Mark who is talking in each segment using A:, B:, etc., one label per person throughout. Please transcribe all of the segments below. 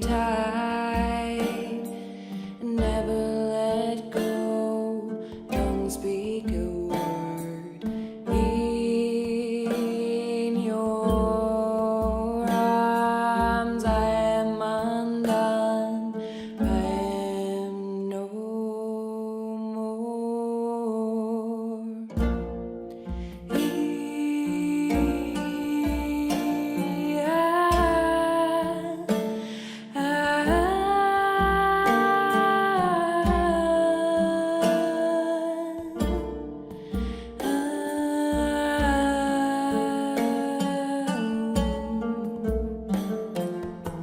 A: tight and never let go. Don't speak a word in your arms. I am undone. I am no more.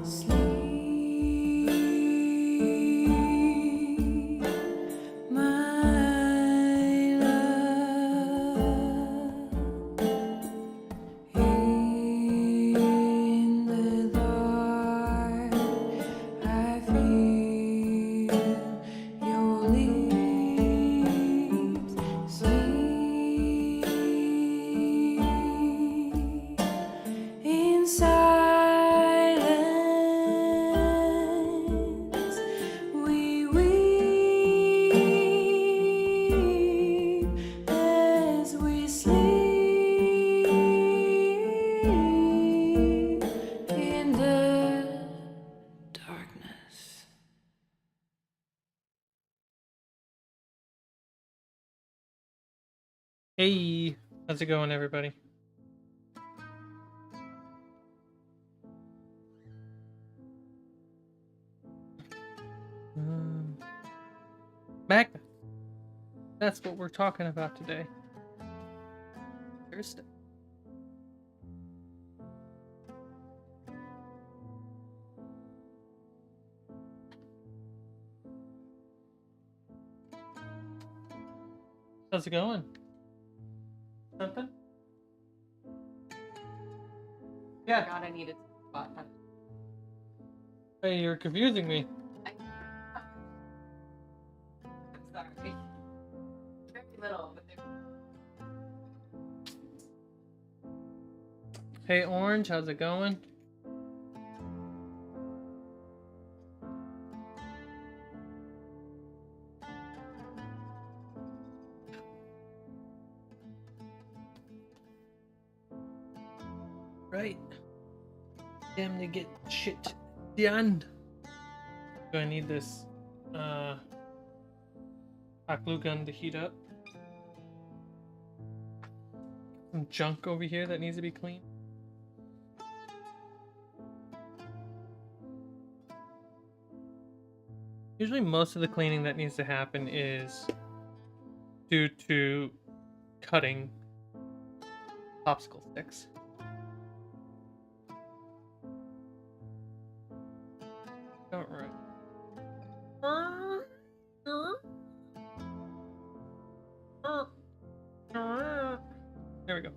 A: Sleep, my love, in the dark I feel your lips. Sleep in silence, we weep as we sleep in the darkness.
B: Hey, how's it going, everybody? Magna. That's what we're talking about today. Thursday. How's it going? Something? Yeah.
C: God, I needed spot on.
B: Hey, you're confusing me.
C: I'm sorry. Very little, but they're...
B: Hey, Orange, how's it going? Right. Damn to get shit done. Do I need this hot glue gun to heat up? Some junk over here that needs to be cleaned. Usually most of the cleaning that needs to happen is due to cutting popsicle sticks. Alright. There we go.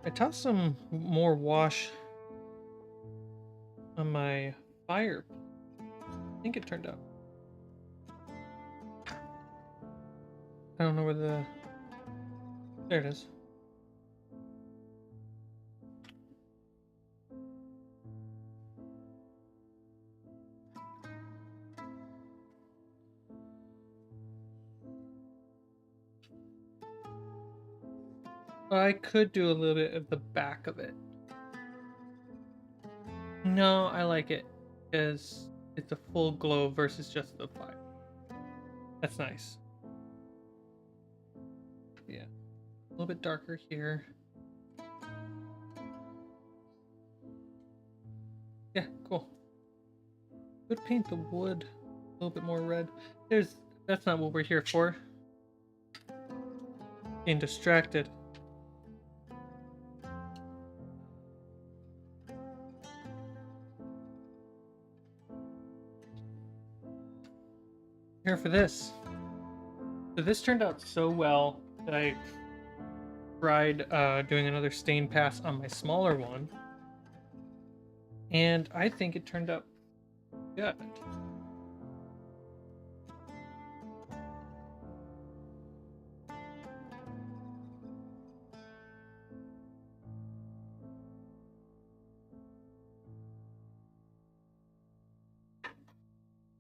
B: I tossed some more wash on my fire. I think it turned out. I don't know where the... There it is. I could do a little bit of the back of it. No, I like it because it's a full glow versus just the fire. That's nice. Yeah. A little bit darker here. Yeah, cool. Could paint the wood a little bit more red. That's not what we're here for. Being distracted. Here for this. So this turned out so well that I tried doing another stain pass on my smaller one, and I think it turned out good.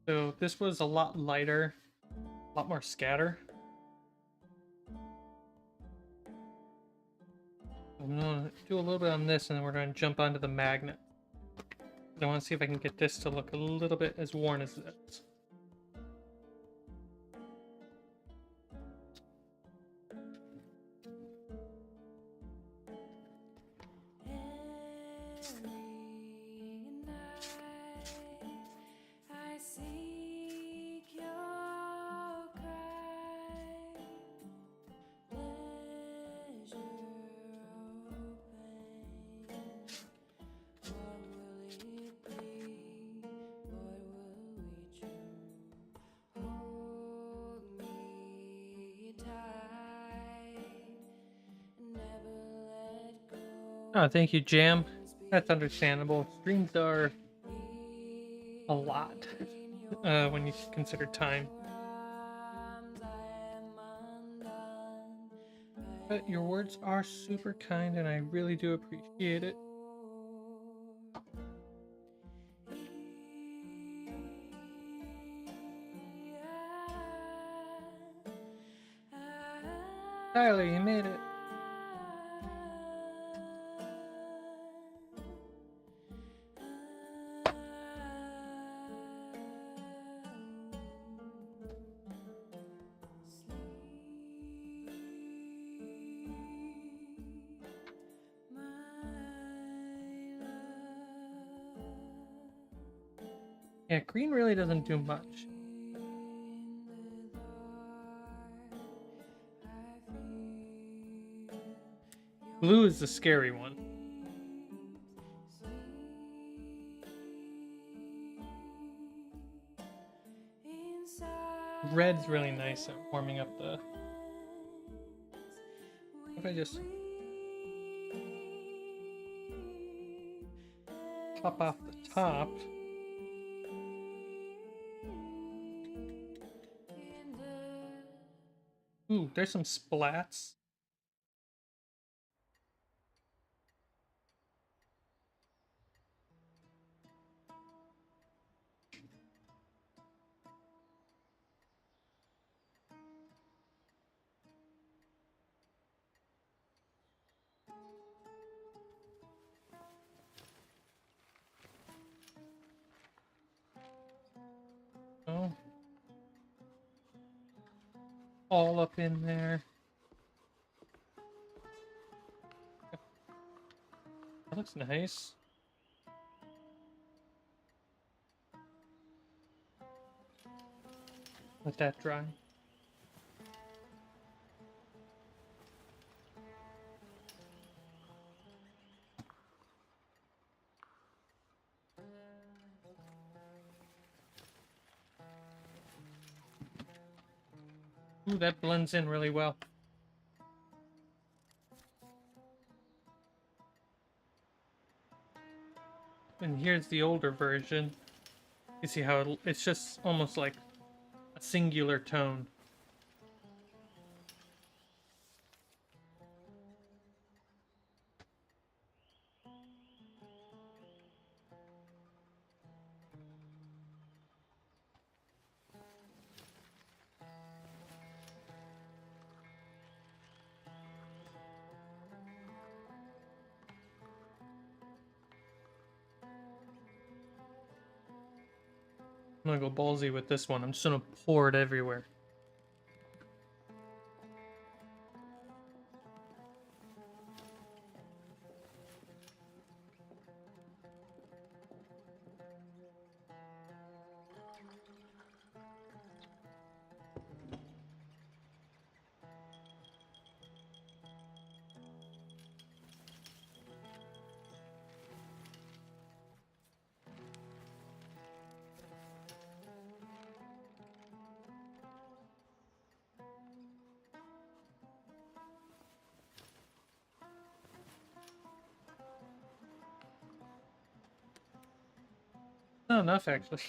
B: So this was a lot lighter, a lot more scatter. I'm gonna do a little bit on this, and then we're gonna jump onto the magnet. I want to see if I can get this to look a little bit as worn as this.
A: Every night I seek your cry, pleasure or pain. What will it be? What will we choose? Hold me tight, never let go.
B: Oh, thank you, Jam. That's understandable. Streams are a lot when you consider time. But your words are super kind, and I really do appreciate it. Tyler, you made it. Yeah, green really doesn't do much. Blue is the scary one. Red's really nice at warming up the... If I just pop off the top. Ooh, there's some splats. Oh. All up in there. That looks nice. Let that dry. Ooh, that blends in really well. And here's the older version. You see how it's just almost like a singular tone. I'm gonna go ballsy with this one. I'm just gonna pour it everywhere. Not enough, actually.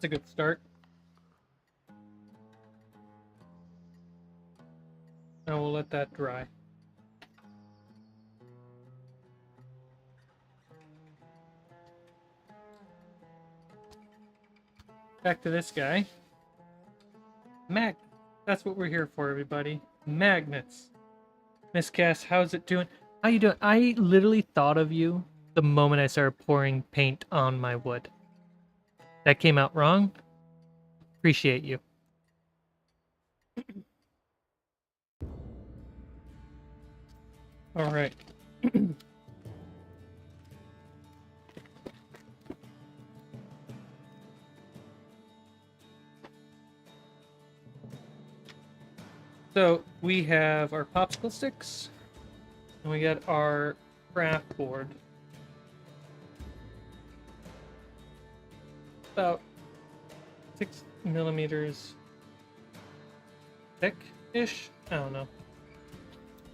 B: That's a good start. Now we'll let that dry. Back to this guy. That's what we're here for, everybody. Magnets. Miss Cass, how's it doing? How you doing? I literally thought of you the moment I started pouring paint on my wood. That came out wrong. Appreciate you. All right. So we have our popsicle sticks, and we got our craft board. About 6 millimeters thick-ish? I don't know.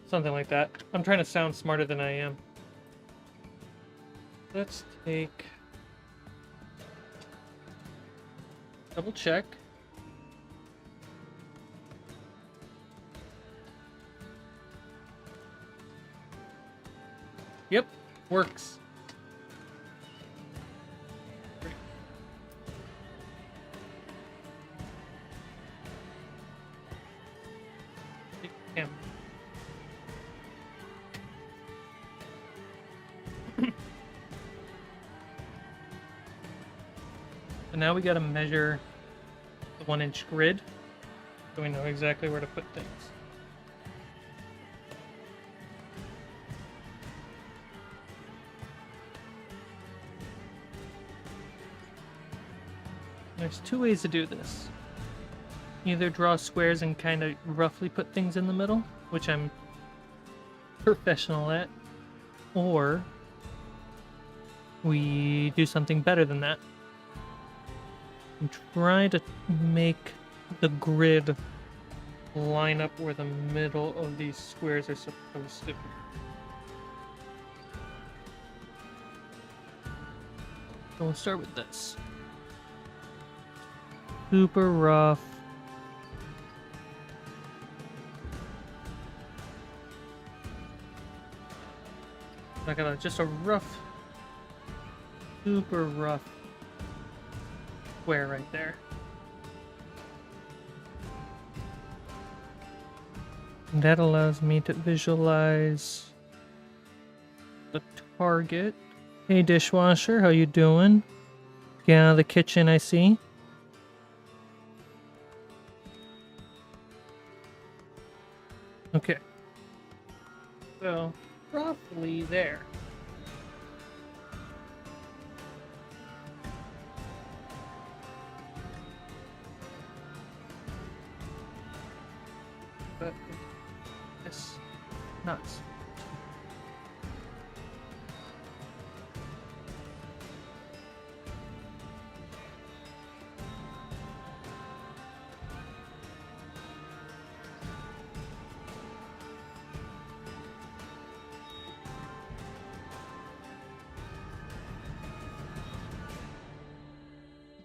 B: Something like that. I'm trying to sound smarter than I am. Let's take... double check. Yep, works. Damn. So now we gotta measure the 1-inch grid so we know exactly where to put things. There's two ways to do this. Either draw squares and kind of roughly put things in the middle, which I'm professional at, or we do something better than that and try to make the grid line up where the middle of these squares are supposed to be. So we'll start with this. Super rough. I got just a rough, super rough square right there. And that allows me to visualize the target. Hey dishwasher, how you doing? Get out of the kitchen, I see. Okay. So, roughly there. But it's nuts.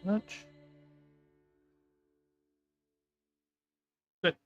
B: Much. Good.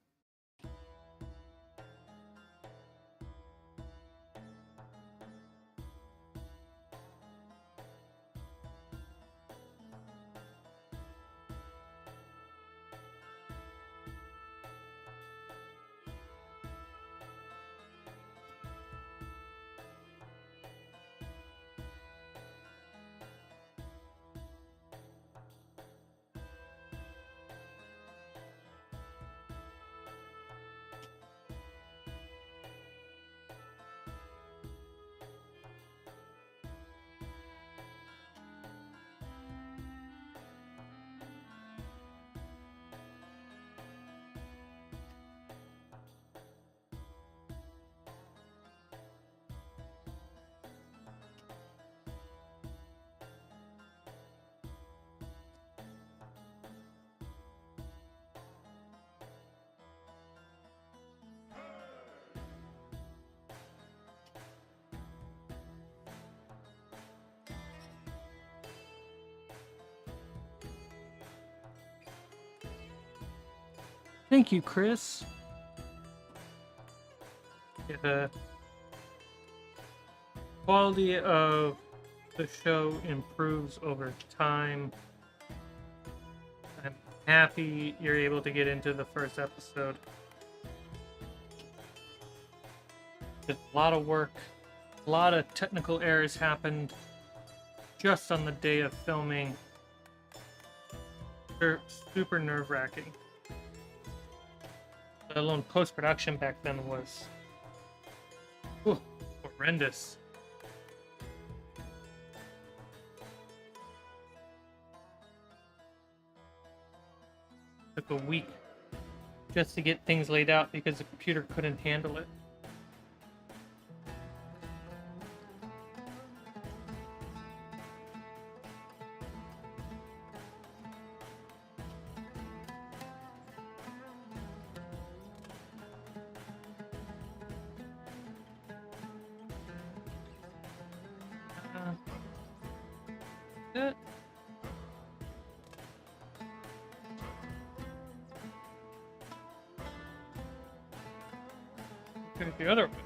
B: Thank you, Chris. Yeah, the quality of the show improves over time. I'm happy you're able to get into the first episode. There's a lot of work, a lot of technical errors happened just on the day of filming. They're super nerve-wracking. Let alone post-production back then was horrendous. Took a week just to get things laid out because the computer couldn't handle it. That. Okay, the other one.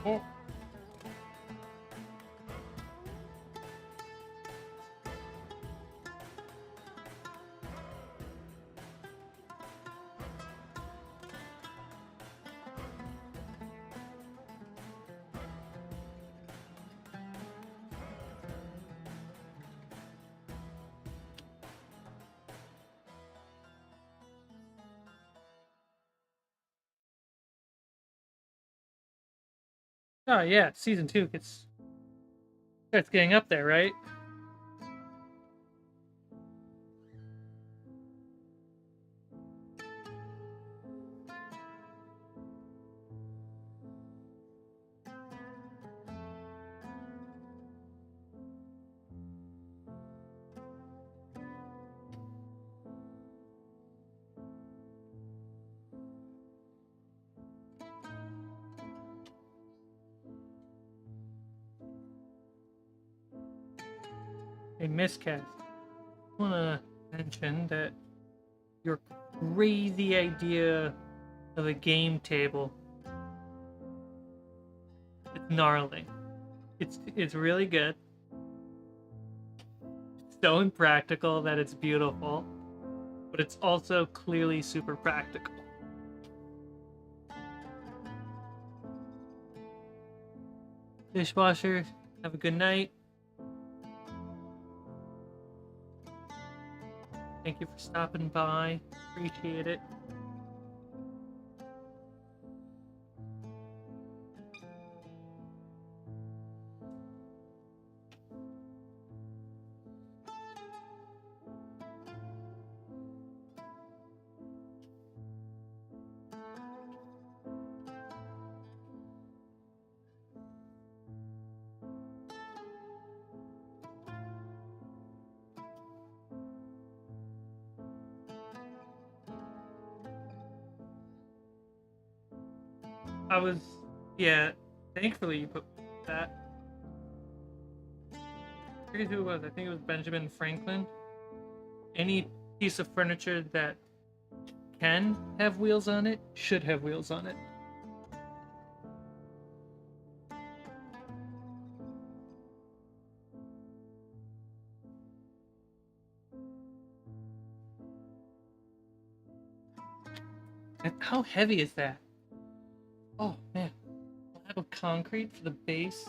B: Oh. Oh yeah, season 2 starts getting up there, right? A miscast. I want to mention that your crazy idea of a game table, it's gnarly. It's really good. It's so impractical that it's beautiful, but it's also clearly super practical. Dishwasher, have a good night. Thank you for stopping by. Appreciate it. Yeah, thankfully you put that. I forget who it was. I think it was Benjamin Franklin. Any piece of furniture that can have wheels on it should have wheels on it. And how heavy is that? Oh man, slab of concrete for the base.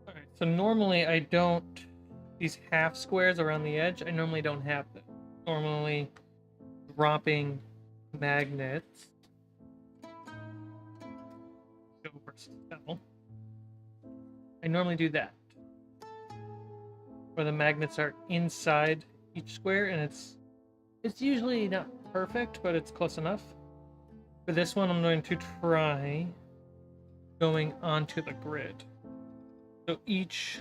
B: Alright, so normally I don't, these half squares around the edge, I normally don't have them. Normally dropping magnets. Go versus sell. I normally do that. Where the magnets are inside each square, and it's usually not perfect, but it's close enough. For this one, I'm going to try going onto the grid. So each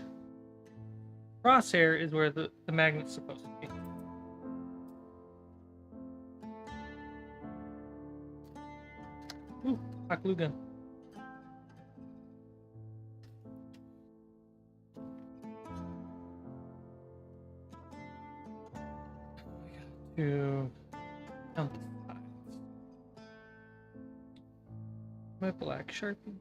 B: crosshair is where the magnet's supposed to be. Ooh, hot glue gun. to count the sides. My black Sharpie.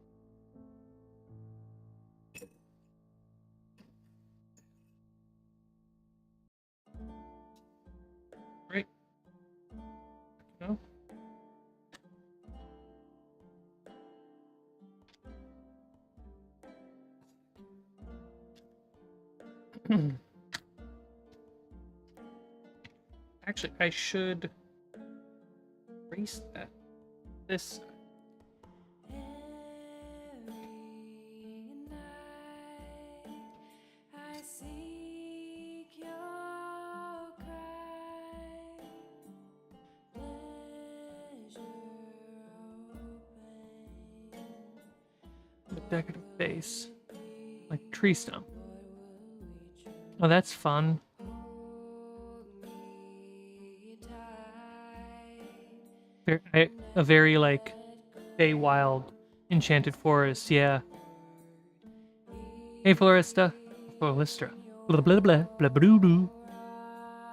B: Right. No. Actually, I should erase that. This.
A: Every night I seek your cry, pleasure open.
B: The decorative base. Like tree stump. Oh, that's fun. A very like Feywild enchanted forest, yeah. Hey Florista. Floristra. Blah blah blah blah blah blah.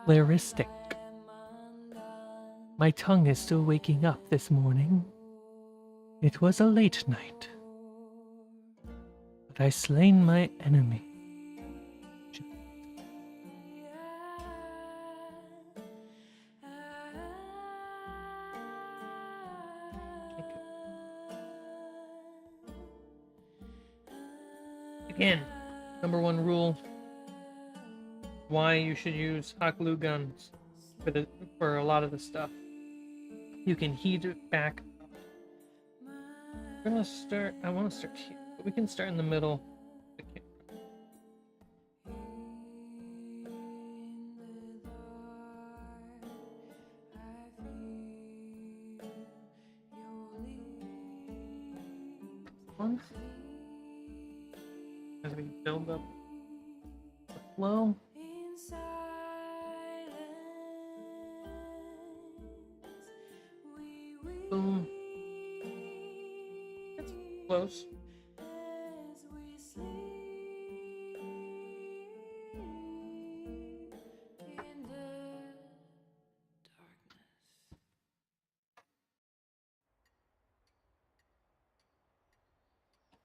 B: Floristic. My tongue is still waking up this morning. It was a late night. But I slain my enemy. Again, number one rule: why you should use hot glue guns for a lot of the stuff. You can heat it back up. We're gonna start. I want to start here, but we can start in the middle. One. As we build up the flow. Boom. That's close.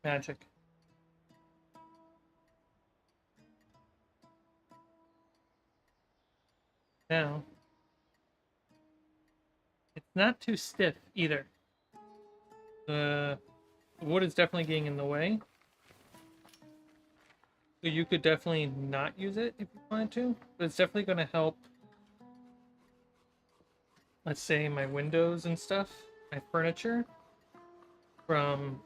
B: Magic. Now, it's not too stiff either. The wood is definitely getting in the way. So you could definitely not use it if you wanted to, but it's definitely going to help, let's say, my windows and stuff, my furniture, from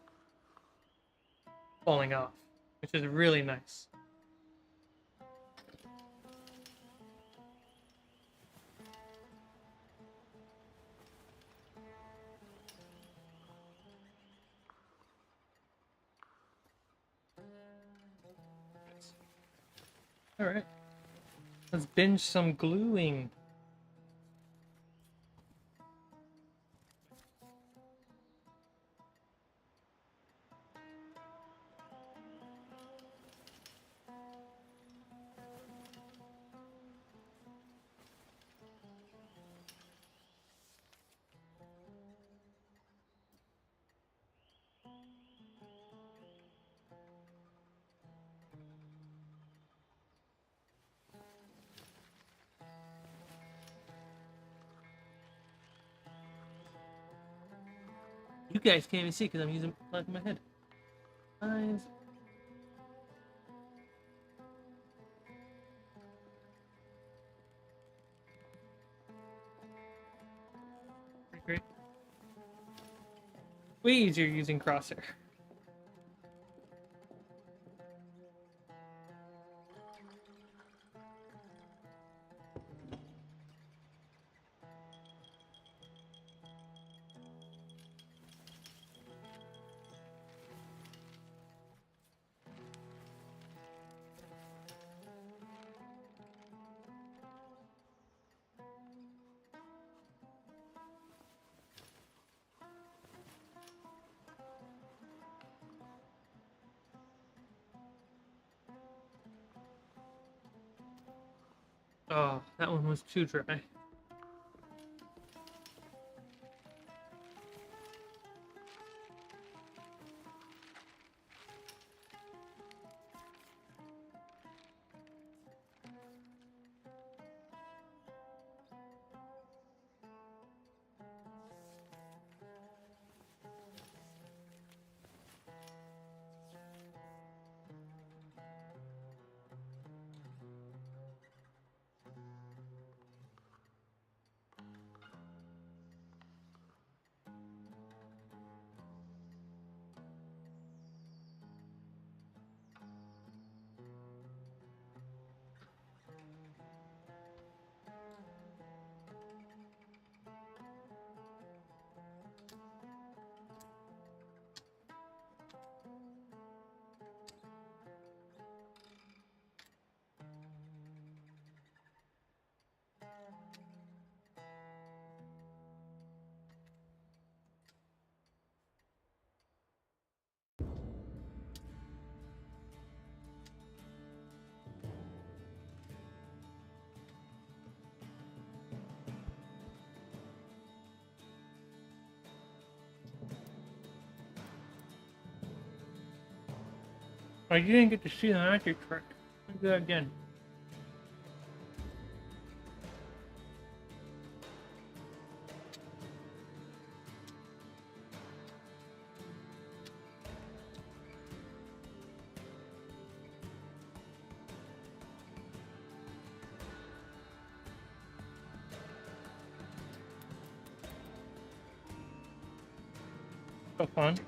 B: falling off, which is really nice. All right, let's binge some gluing. You guys can't even see because I'm using like my head. Eyes. Great. Way easier using crosshair. Oh, that one was too dry. Oh, you didn't get to see the magic trick. Let's do that again. So fun.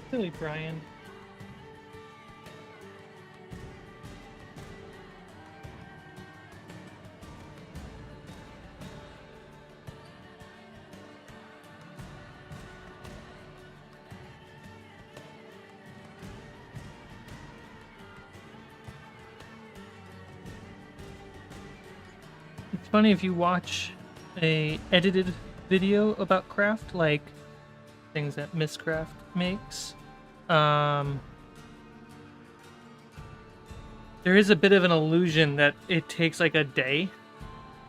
B: Silly Brian. It's funny if you watch a edited video about craft, like things that Miss Craft makes. There is a bit of an illusion that it takes like a day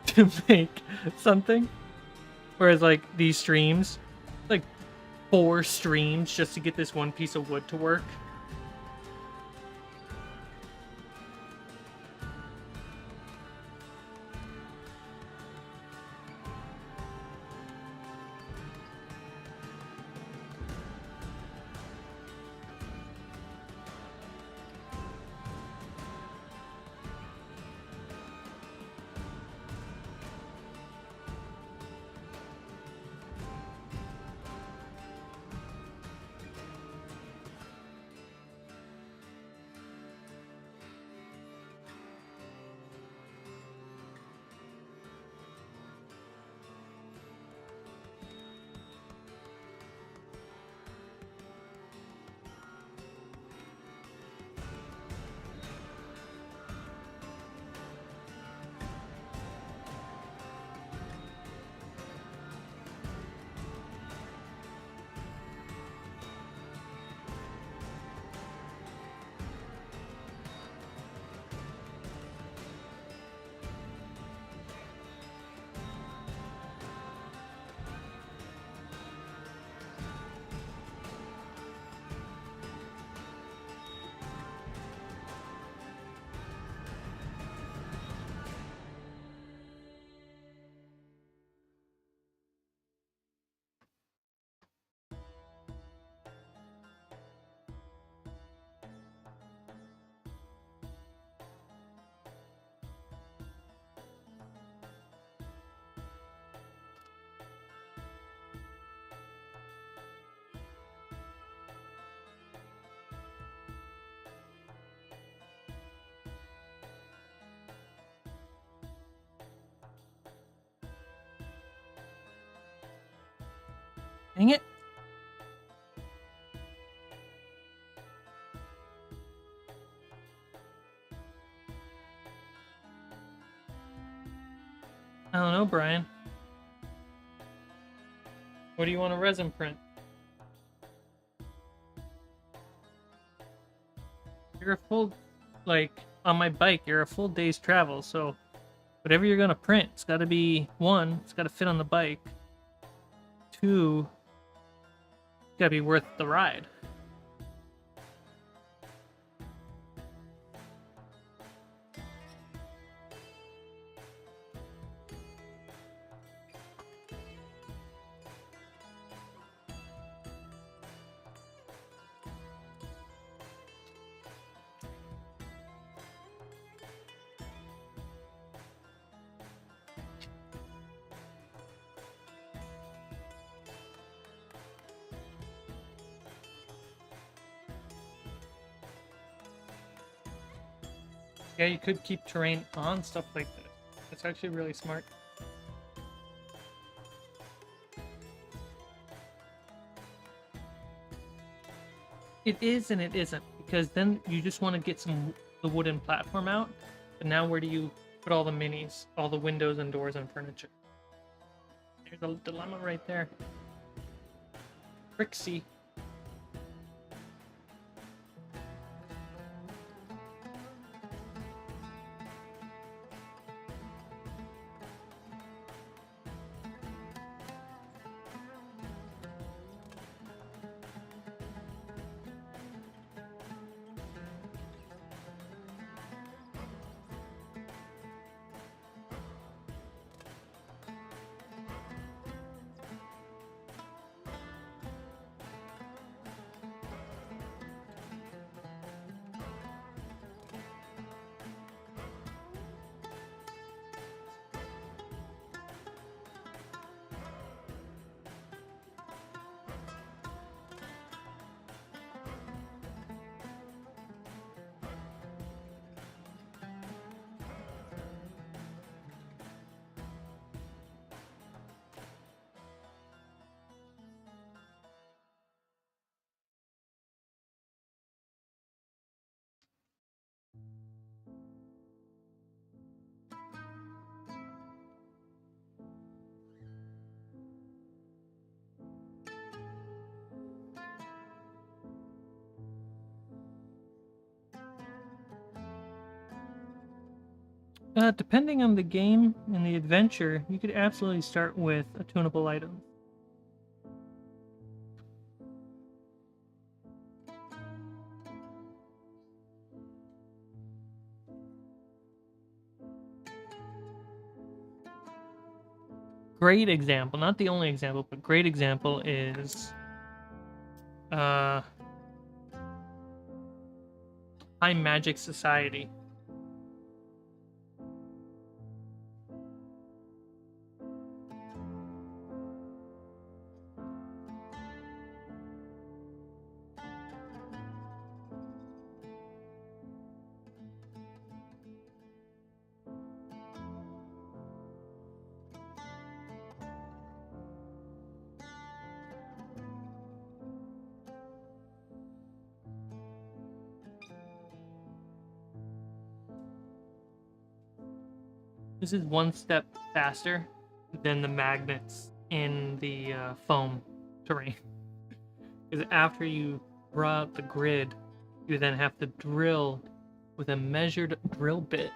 B: to make something, whereas like these streams, like 4 streams just to get this one piece of wood to work. Dang it. I don't know, Brian. What do you want to resin print? You're a full, like, on my bike, you're a full day's travel, so whatever you're gonna print, it's gotta be, 1, it's gotta fit on the bike. 2, it's gotta be worth the ride. Yeah, you could keep terrain on stuff like this. That's actually really smart. It is and it isn't, because then you just want to get the wooden platform out, but now where do you put all the minis, all the windows and doors and furniture? There's a dilemma right there. Trixie. Depending on the game and the adventure, you could absolutely start with a tunable item. Great example, not the only example, but great example is High Magic Society. This is one step faster than the magnets in the foam terrain. Because after you draw out the grid, you then have to drill with a measured drill bit.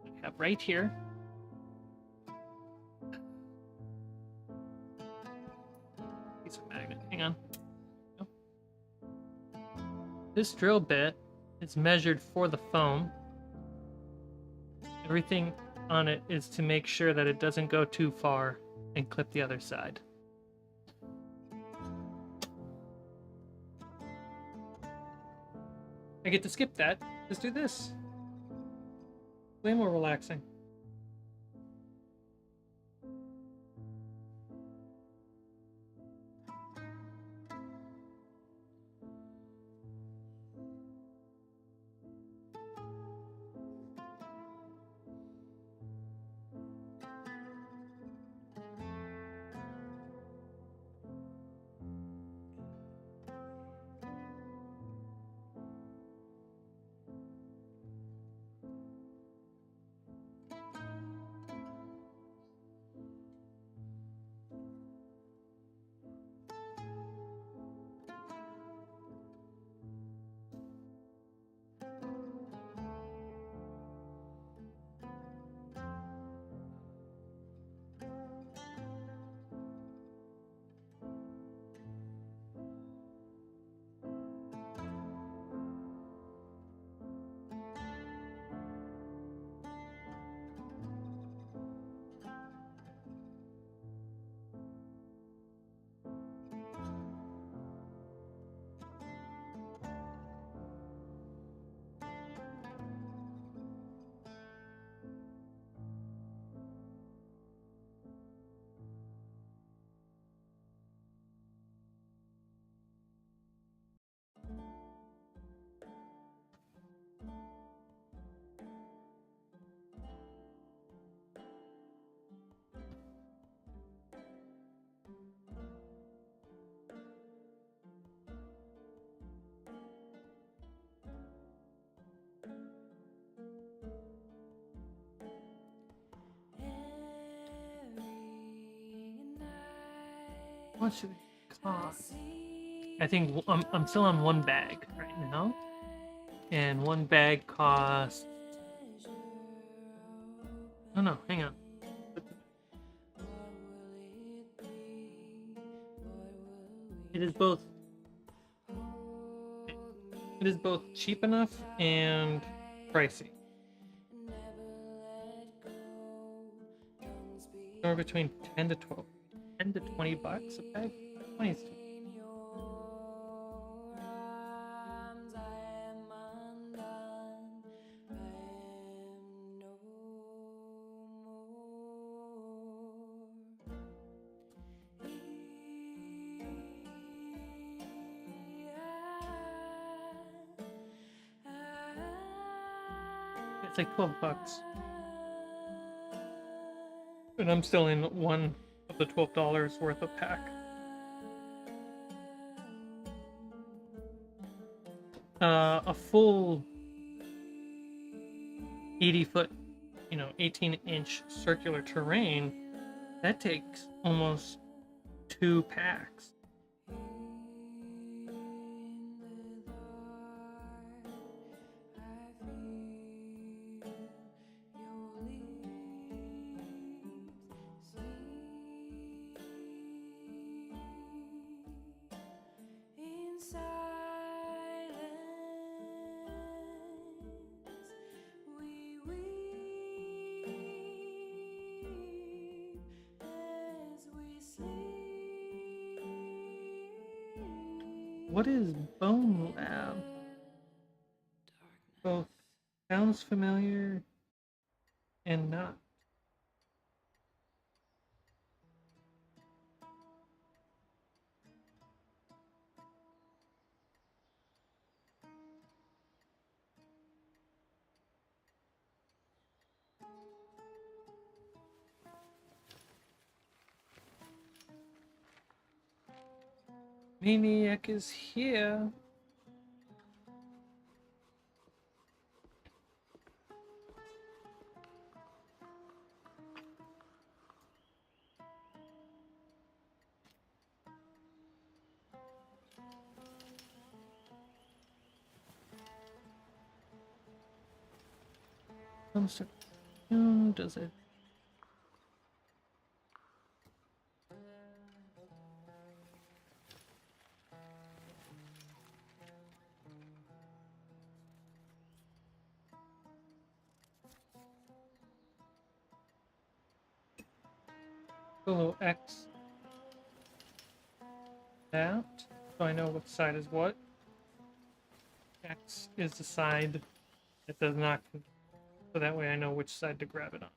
B: I have right here. Piece of magnet. Hang on. This drill bit is measured for the foam. Everything on it is to make sure that it doesn't go too far and clip the other side. I get to skip that. Let's do this. Way more relaxing. What should it cost? I think I'm still on one bag right now, and one bag costs. Oh no, hang on. It is both. It is both cheap enough and pricey. Somewhere between 10 to 12. 10 to 20 bucks a bag? 20 is too. It's like 12 bucks. And I'm still in one of the $12 worth of pack. A full 80-foot, 18-inch circular terrain, that takes almost 2 packs. What is Bone Lab? Both sounds familiar and not. Maniac is here. Does it? Solo X that, so I know what side is what. X is the side that does not, so that way I know which side to grab it on.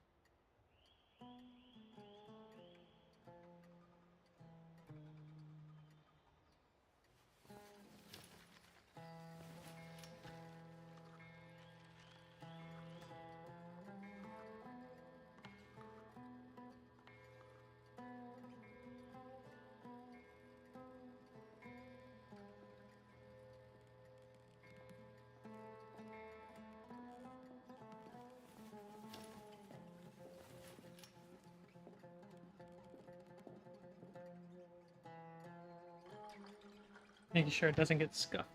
B: Making sure it doesn't get scuffed.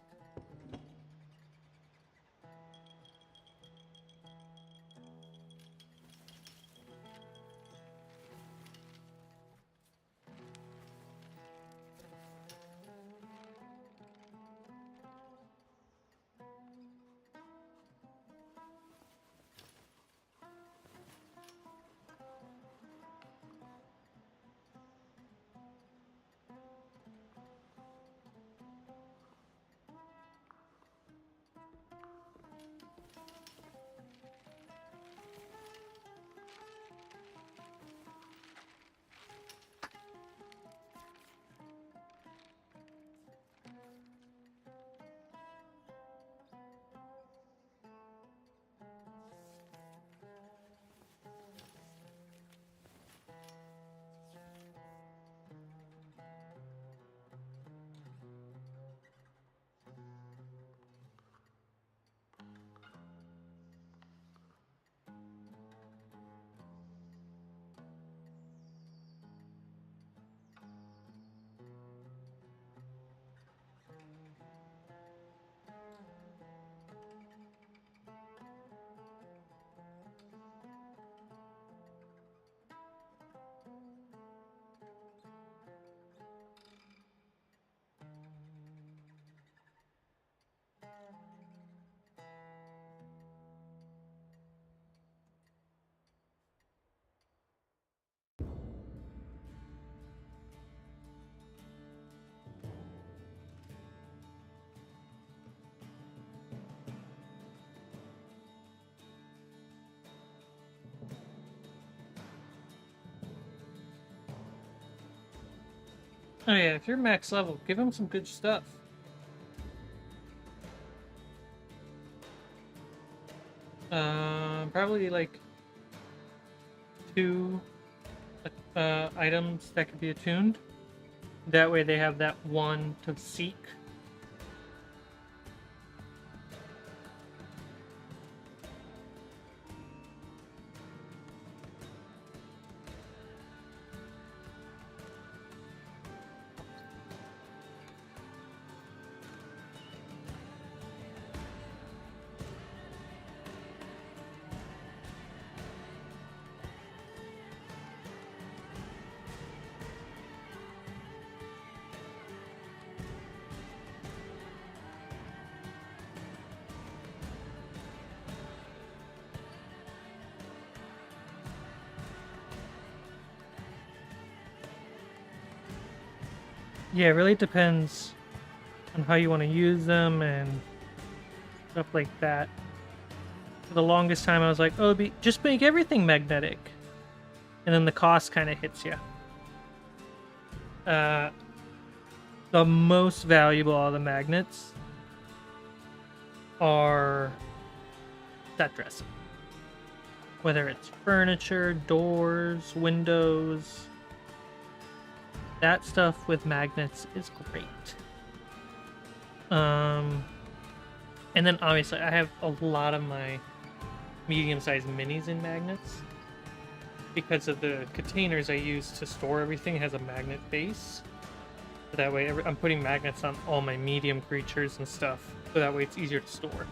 B: Oh yeah, if you're max level, give him some good stuff. Probably like 2 items that could be attuned. That way they have that one to seek. Yeah, it really depends and how you want to use them and stuff like that. For the longest time, I was like, oh, just make everything magnetic. And then the cost kind of hits you. The most valuable of the magnets are set dressing. Whether it's furniture, doors, windows, that stuff with magnets is great. And then obviously I have a lot of my medium-sized minis in magnets because of the containers I use to store everything has a magnet base. So that way I'm putting magnets on all my medium creatures and stuff, so that way it's easier to store.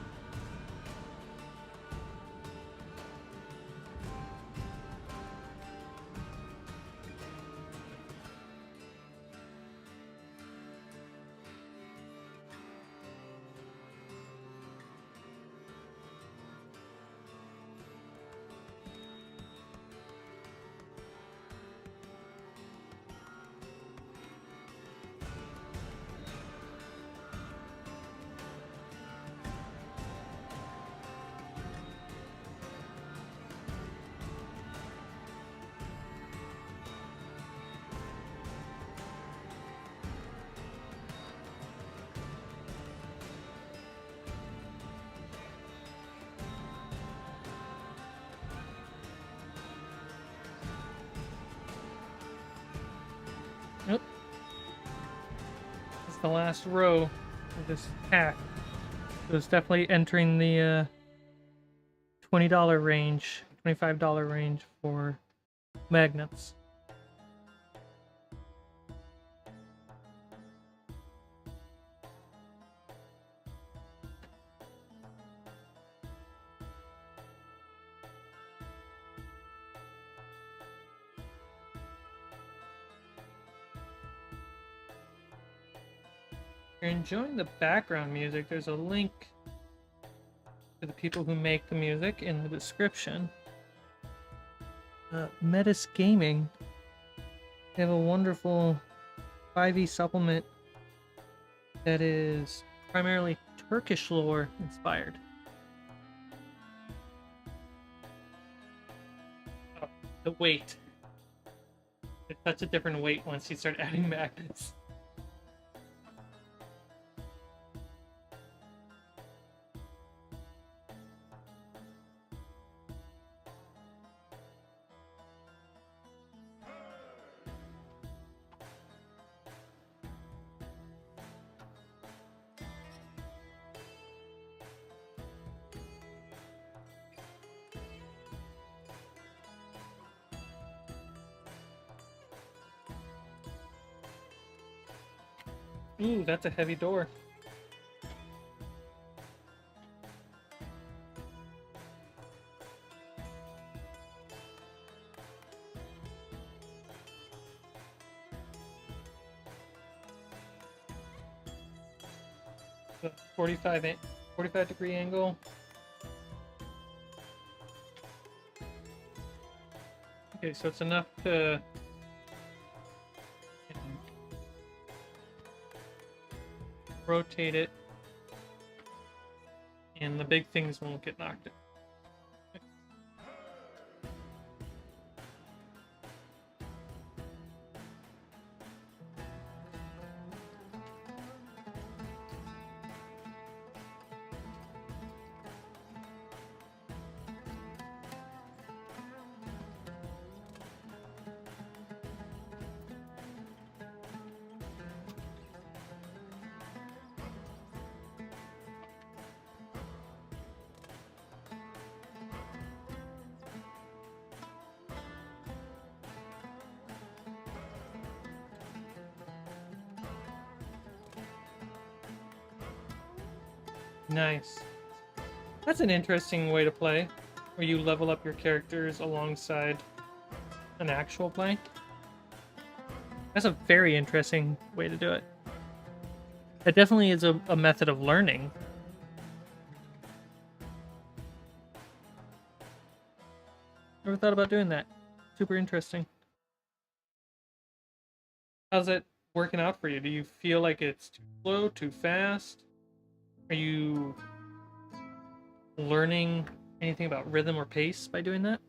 B: Yep. It's the last row of this pack. So it's definitely entering the $20 range, $25 range for magnets. If you're enjoying the background music, there's a link to the people who make the music in the description. Metis Gaming. They have a wonderful 5e supplement that is primarily Turkish lore inspired. Oh, the weight. It's such a different weight once you start adding magnets. Ooh, that's a heavy door. The 45 degree angle. Okay, so it's enough to rotate it, and the big things won't get knocked in. Nice. That's an interesting way to play, where you level up your characters alongside an actual play. That's a very interesting way to do it. That definitely is a method of learning. Never thought about doing that. Super interesting. How's it working out for you? Do you feel like it's too slow, too fast? Are you learning anything about rhythm or pace by doing that?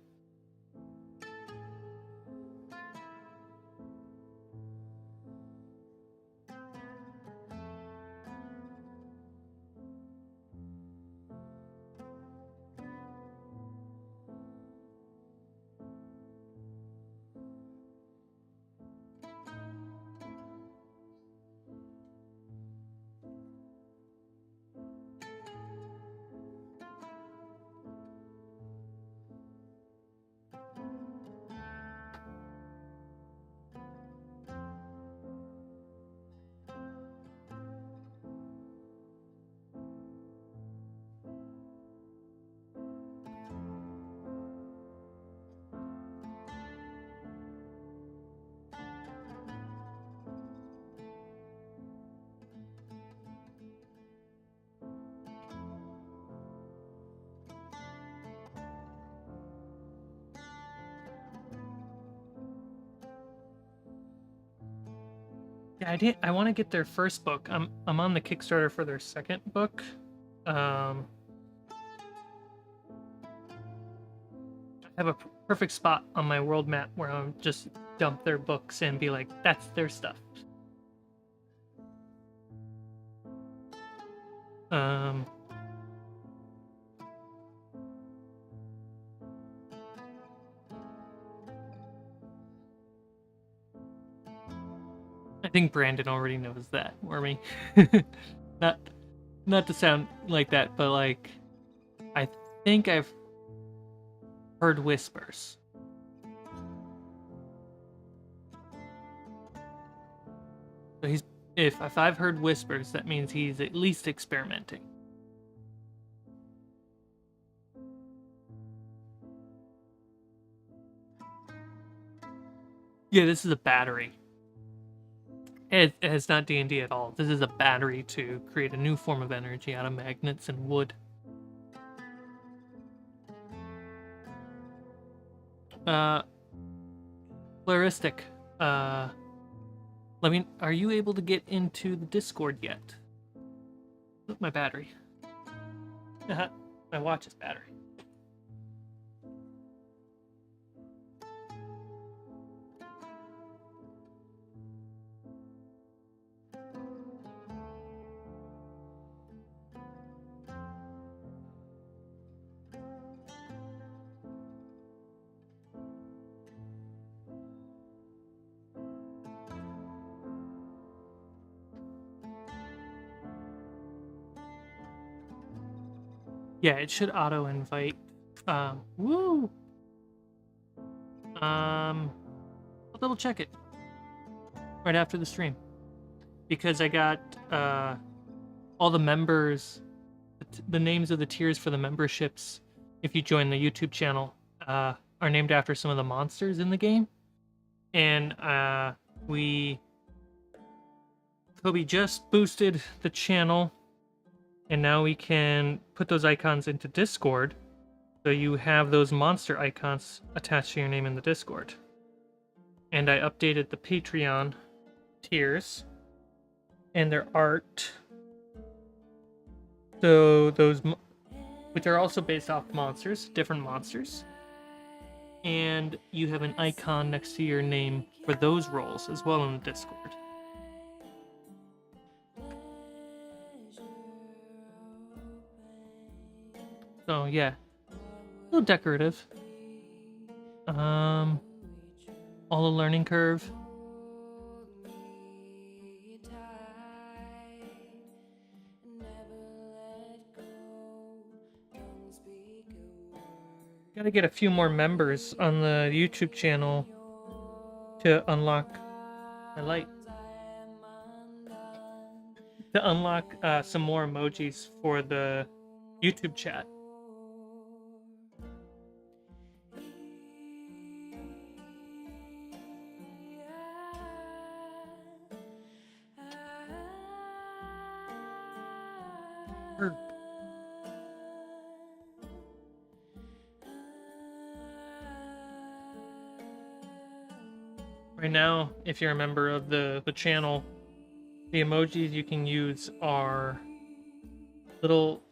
B: Yeah, I want to get their first book. I'm on the Kickstarter for their second book. I have a perfect spot on my world map where I'll just dump their books and be like, that's their stuff. I think Brandon already knows that, or me. not not to sound like that, but like I think I've heard whispers. So if I've heard whispers, that means he's at least experimenting. Yeah, this is a battery. It's not D&D at all. This is a battery to create a new form of energy out of magnets and wood. Floristic. Are you able to get into the Discord yet? My battery. My watch's battery. Yeah, it should auto invite. Woo. I'll double check it right after the stream because I got all the members, the names of the tiers for the memberships. If you join the YouTube channel, are named after some of the monsters in the game, and Kobe just boosted the channel. And now we can put those icons into Discord, so you have those monster icons attached to your name in the Discord. And I updated the Patreon tiers and their art. So which are also based off monsters, different monsters. And you have an icon next to your name for those roles as well in the Discord. So yeah, a little decorative. All the learning curve. Gotta get a few more members on the YouTube channel to unlock my light. To unlock some more emojis for the YouTube chat. Right now, if you're a member of the channel, the emojis you can use are little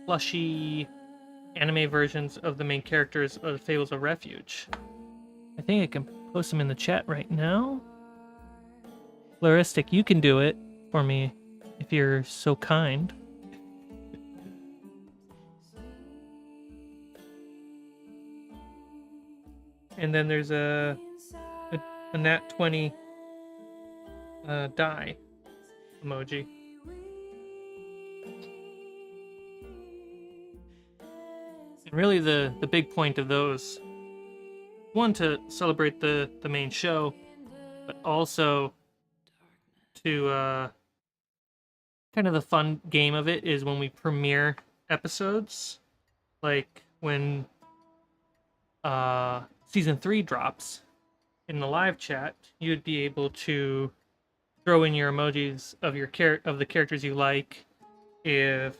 B: plushy anime versions of the main characters of Fables of Refuge. I think I can post them in the chat right now. Floristic, you can do it for me if you're so kind. And then there's a nat 20 die emoji. And really the big point of those, one, to celebrate the main show, but also to kind of the fun game of it is when we premiere episodes, like when season 3 drops in the live chat, you'd be able to throw in your emojis of the characters you like. If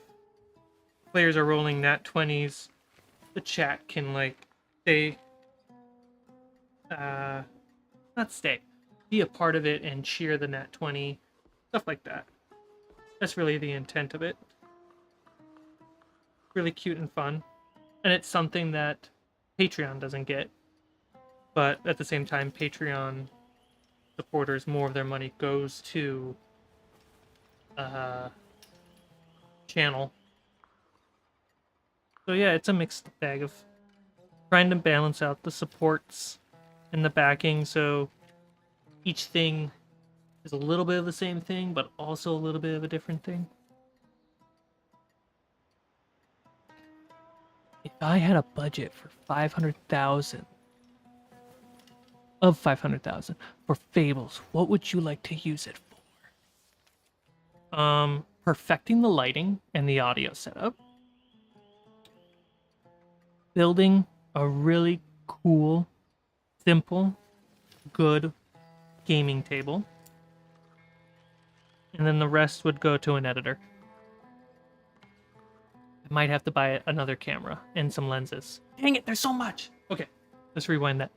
B: players are rolling nat 20s, the chat can be a part of it and cheer the nat 20, stuff like that. That's really the intent of it. Really cute and fun, and it's something that Patreon doesn't get, but at the same time, Patreon supporters, more of their money goes to channel. So yeah, it's a mixed bag of trying to balance out the supports and the backing, so each thing is a little bit of the same thing, but also a little bit of a different thing. If I had a budget for 500,000 for Fables, what would you like to use it for? Perfecting the lighting and the audio setup. Building a really cool, simple, good gaming table. And then the rest would go to an editor. I might have to buy another camera and some lenses. Dang it, there's so much! Okay, let's rewind that.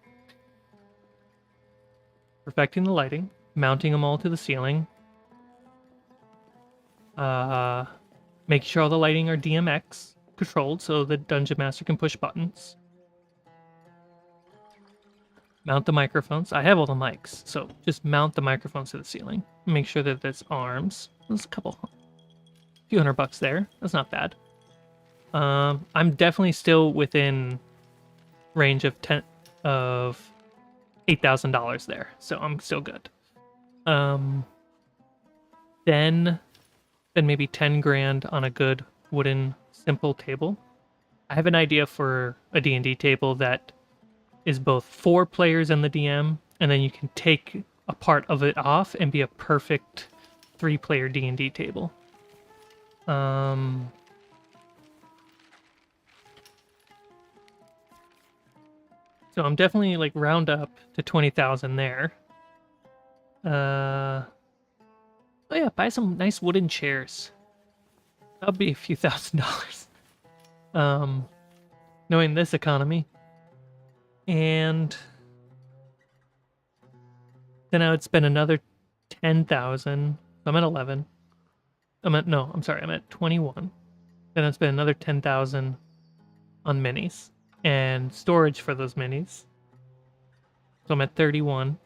B: Perfecting the lighting, mounting them all to the ceiling. Making sure all the lighting are DMX controlled so the Dungeon Master can push buttons. Mount the microphones. I have all the mics, so just mount the microphones to the ceiling. Make sure that there's arms. There's a few $100 there. That's not bad. I'm definitely still within range of $8,000 there, so I'm still good. Then maybe 10 grand on a good wooden simple table. I have an idea for a D&D table that is both 4 players and the DM, and then you can take a part of it off and be a perfect 3-player D&D table. So I'm definitely round up to 20,000 there. Oh yeah, buy some nice wooden chairs. That'll be a few $1,000s. Knowing this economy. And then I would spend another 10,000. I'm at 11. I'm at 21. Then I'd spend another 10,000 on minis and storage for those minis. So I'm at 31.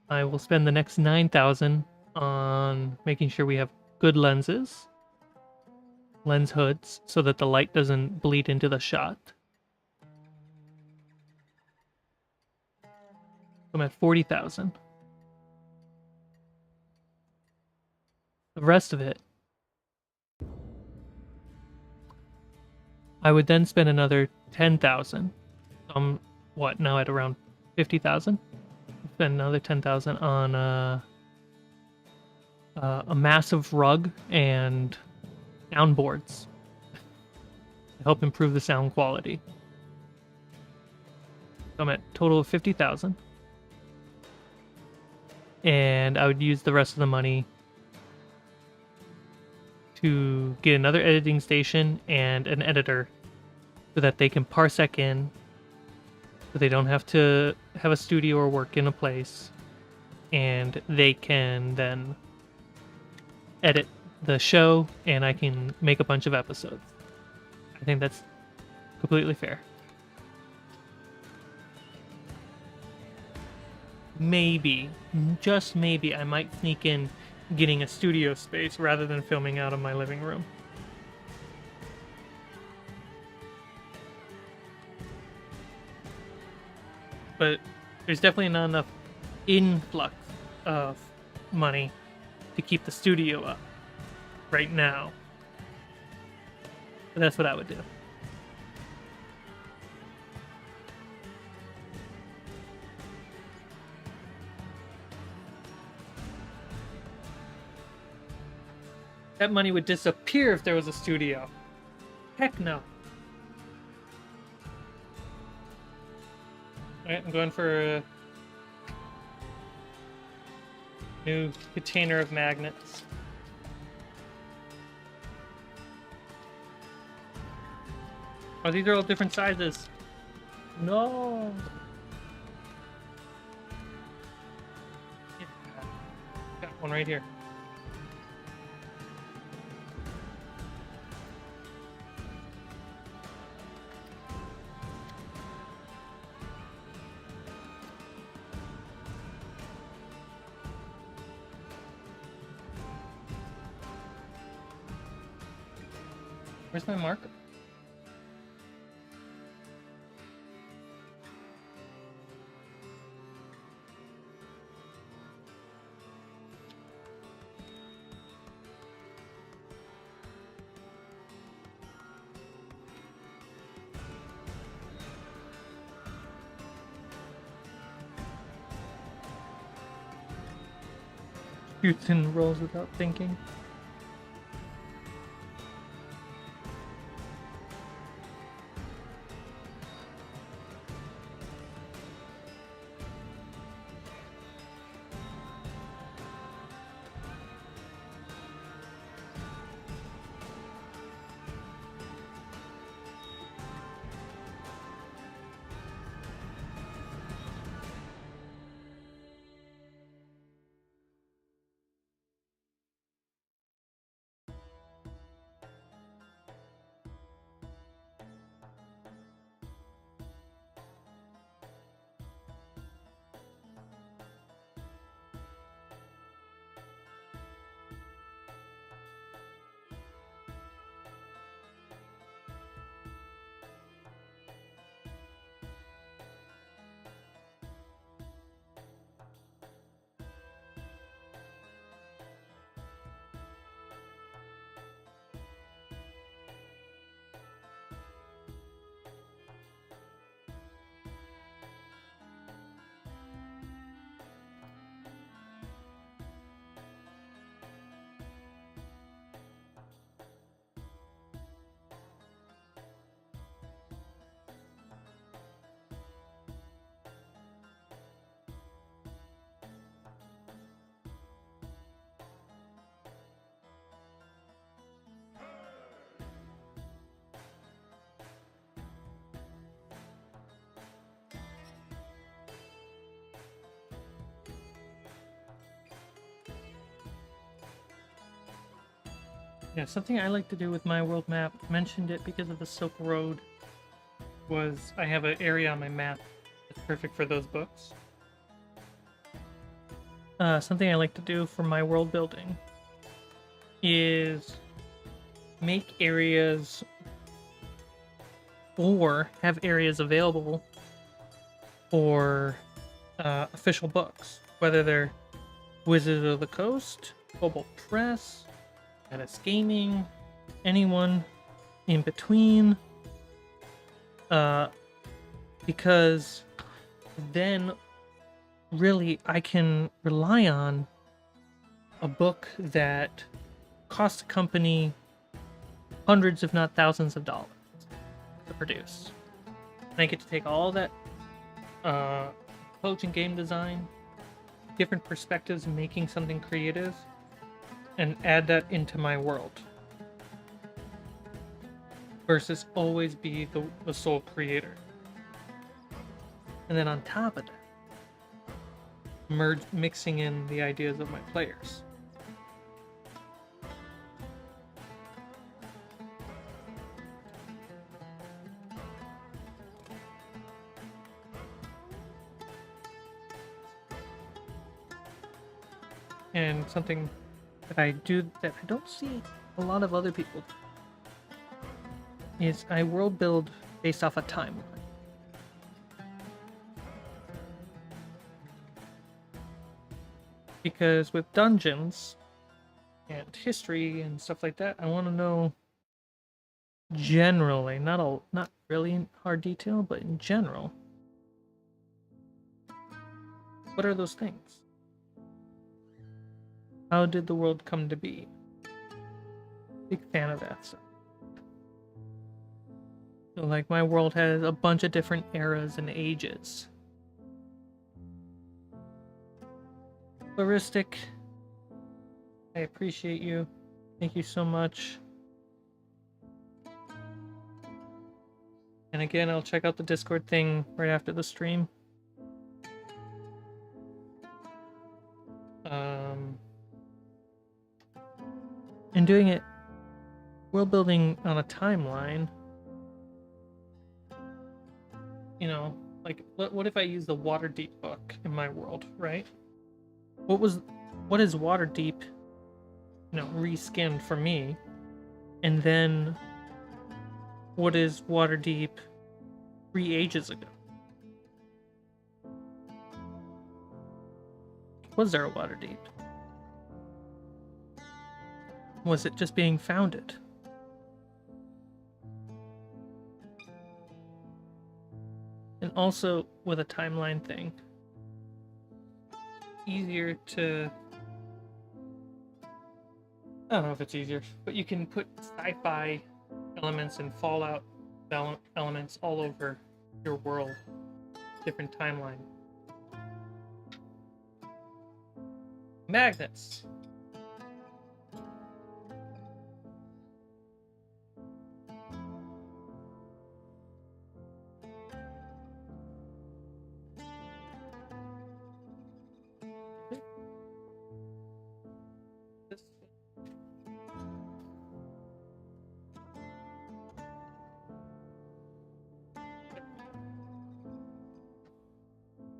B: I will spend the next 9,000 on making sure we have good lenses, lens hoods, so that the light doesn't bleed into the shot. I'm at 40,000. The rest of it, I would then spend another 10,000. I'm now at around 50,000. Spend another 10,000 on a massive rug and soundboards to help improve the sound quality. So I'm at a total of 50,000. And I would use the rest of the money to get another editing station and an editor so that they can parsec in so they don't have to have a studio or work in a place, and they can then edit the show, and I can make a bunch of episodes. I think that's completely fair. Maybe, just maybe, I might sneak in getting a studio space rather than filming out of my living room. But there's definitely not enough influx of money to keep the studio up right now. But that's what I would do. That money would disappear if there was a studio. Heck no. Alright, I'm going for a new container of magnets. Oh, these are all different sizes. No. Yeah. Got one right here. Where's my marker? Shoots and rolls without thinking. Yeah, something I like to do with my world map, mentioned it because of the Silk Road, was I have an area on my map that's perfect for those books. Something I like to do for my world building is make areas or have areas available for official books, whether they're Wizards of the Coast, Cobalt Press, Metis Gaming, anyone in between, because then really I can rely on a book that costs a company hundreds if not thousands of dollars to produce, and I get to take all that approach in game design, different perspectives, making something creative, and add that into my world, versus always be the sole creator. And then on top of that, mixing in the ideas of my players. And something that I do that I don't see a lot of other people do is I world build based off a timeline. Because with dungeons and history and stuff like that, I want to know generally, not really in hard detail, but in general, what are those things? How did the world come to be? Big fan of that stuff. So, like, my world has a bunch of different eras and ages. Floristic, I appreciate you. Thank you so much. And again, I'll check out the Discord thing right after the stream. And doing it, world building on a timeline. You know, like, what if I use the Waterdeep book in my world, right? What is Waterdeep, you know, reskinned for me? And then what is Waterdeep 3 ages ago? Was there a Waterdeep? Was it just being founded? And also with a timeline thing, easier to, I don't know if it's easier, but you can put sci-fi elements and Fallout elements all over your world, different timeline. Magnets.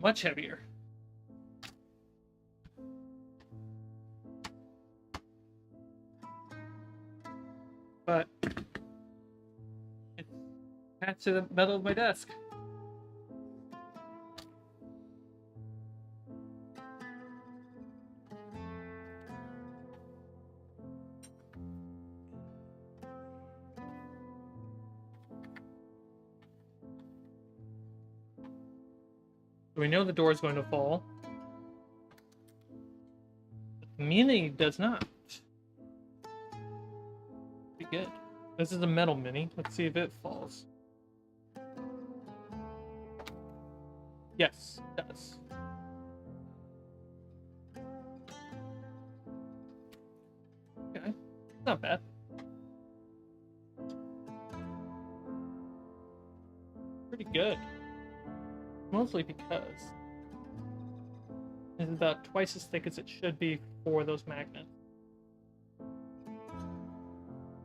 B: Much heavier. But it's attached to the metal of my desk. So we know the door is going to fall. The mini does not. Pretty good. This is a metal mini. Let's see if it falls. Yes, it does. Okay, not bad. Pretty good. Mostly because it's about twice as thick as it should be for those magnets.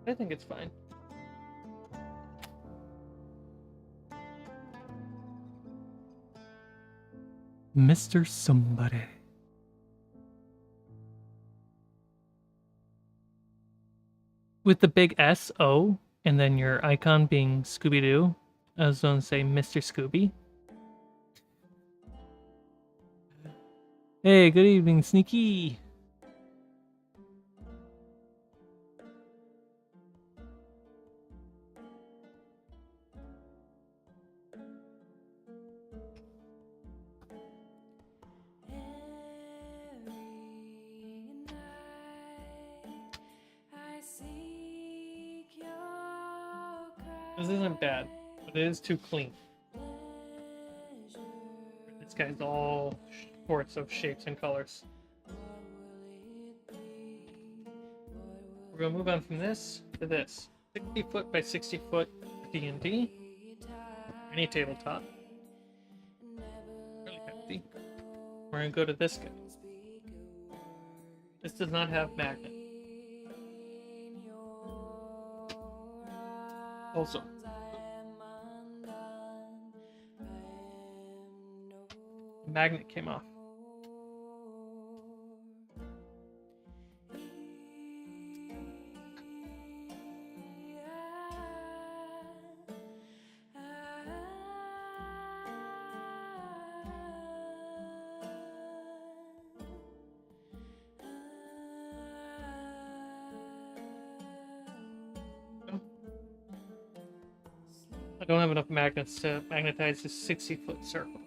B: I think it's fine. Mr. Somebody. With the big S-O and then your icon being Scooby-Doo, I was going to say Mr. Scooby. Hey, good evening, Sneaky. This isn't bad, but it is too clean. This guy's all sorts of shapes and colors. We're gonna move on from this to this. 60 foot by 60 foot D&D. Any tabletop. We're gonna go to this guy. This does not have magnet. Also, the magnet came off. I don't have enough magnets to magnetize this 60-foot circle.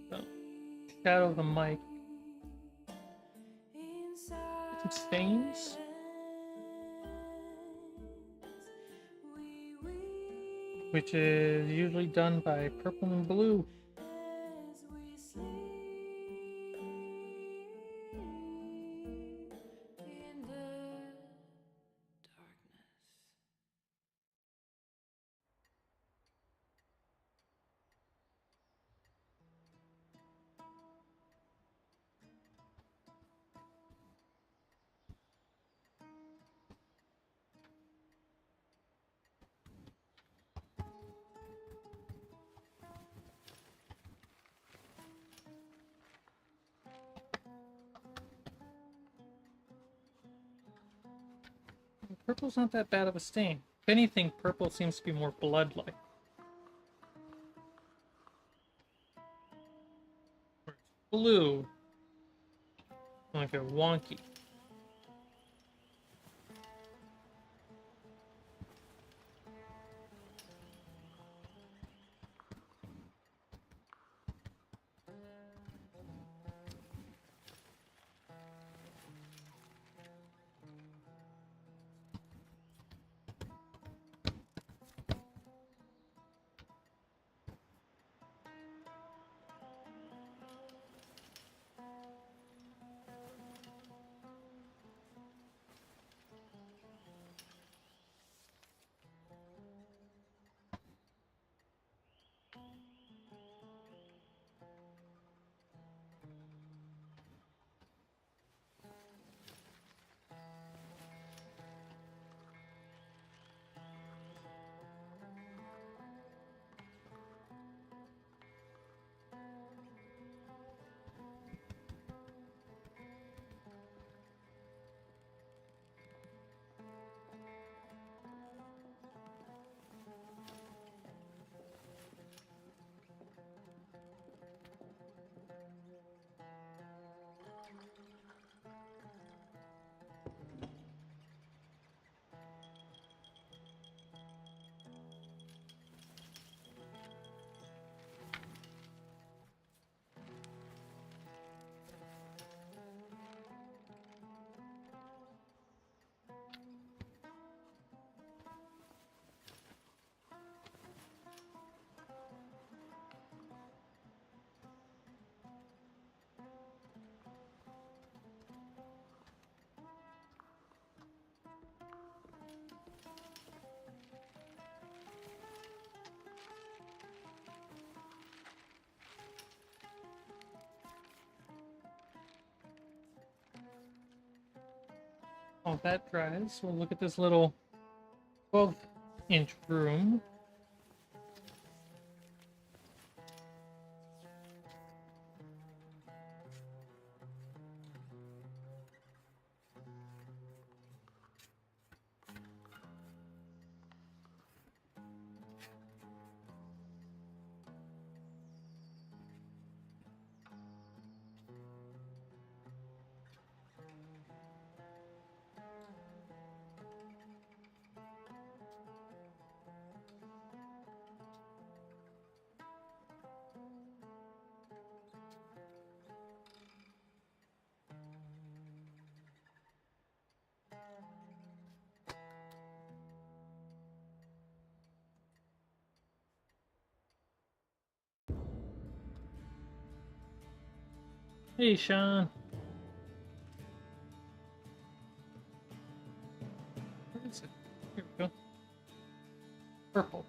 B: So, shadow of the mic. Some stains. Which is usually done by purple and blue. Purple's not that bad of a stain. If anything, purple seems to be more blood-like. Whereas blue, like a wonky. While that dries, we'll look at this little 12-inch room. Hey, Sean. Where is it? Here we go. Purple.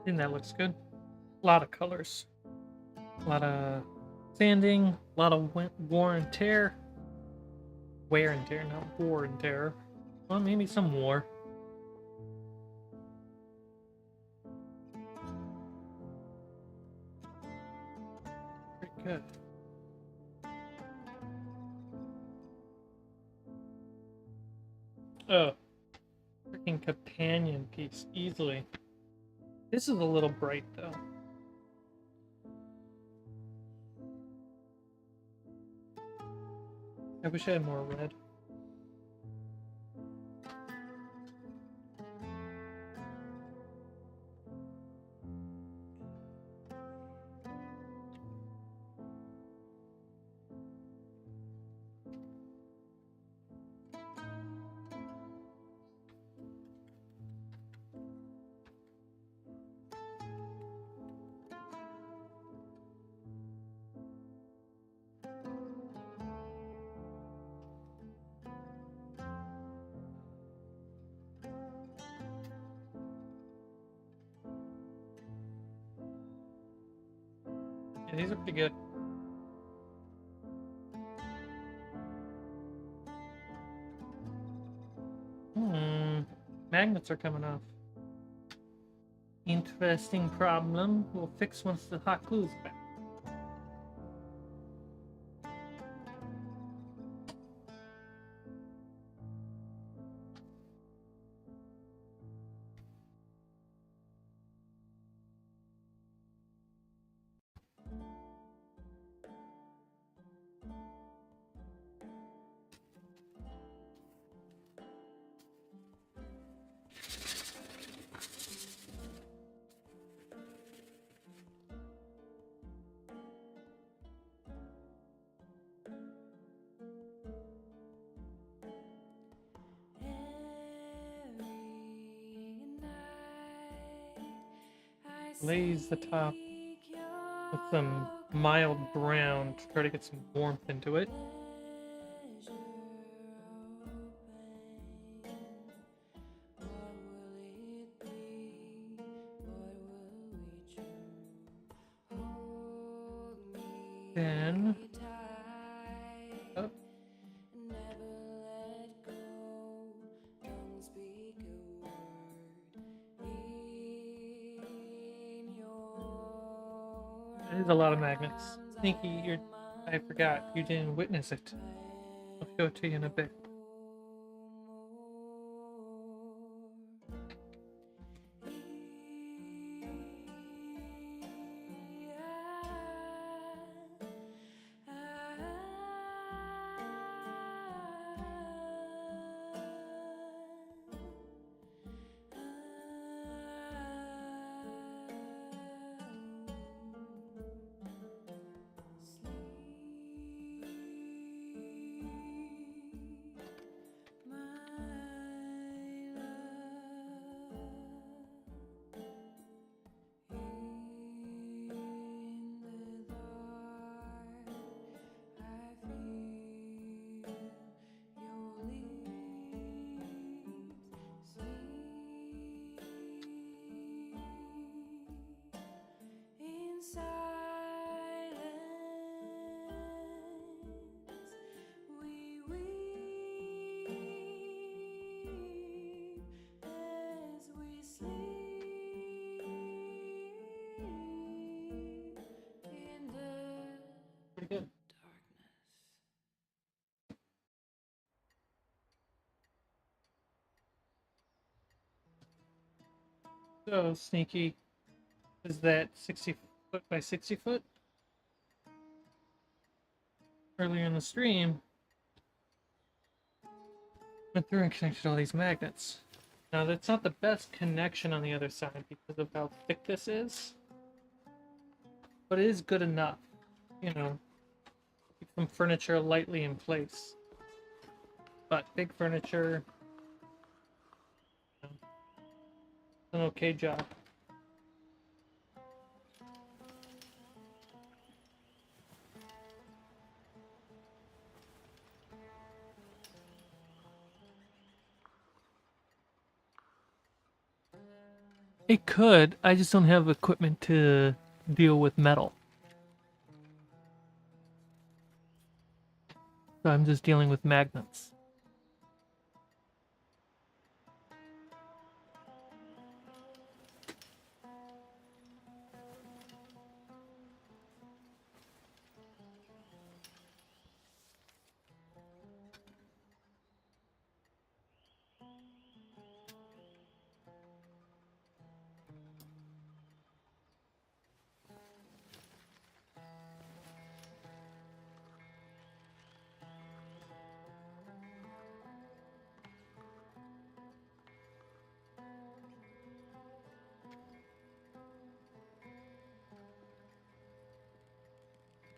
B: think that looks good. A lot of colors. A lot of sanding. A lot of wear and tear. Wear and tear, not war and tear. Well, maybe some war. Pretty good. Oh. Freaking companion piece. Easily. This is a little bright, though. I wish I had more red. Yeah, these are pretty good. Magnets are coming off. Interesting problem. We'll fix once the hot glue's back. Glaze the top with some mild brown to try to get some warmth into it. Then up. There's a lot of magnets. Sneaky, I forgot. You didn't witness it. I'll show it to you in a bit. Pretty good. So Sneaky, is that 60 foot by 60 foot? Earlier in the stream, went through and connected all these magnets. Now that's not the best connection on the other side because of how thick this is, but it is good enough, you know, keep some furniture lightly in place. But big furniture, you know, an okay job. It could. I just don't have equipment to deal with metal. So I'm just dealing with magnets.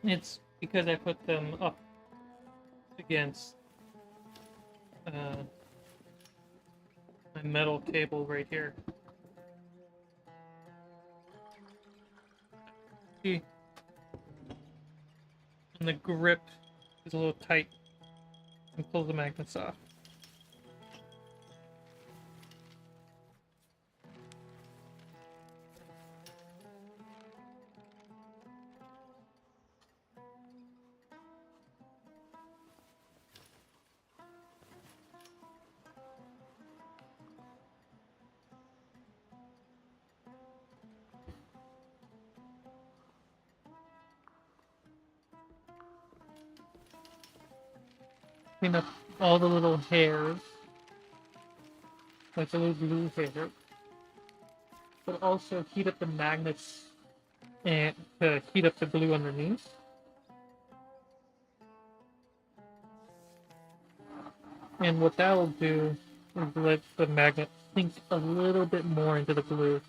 B: It's because I put them up against my metal table right here. See? And the grip is a little tight. And pull the magnets off. Clean up all the little hairs, like the little blue hair, but also heat up the magnets and to heat up the glue underneath. And what that will do is let the magnet sink a little bit more into the glue.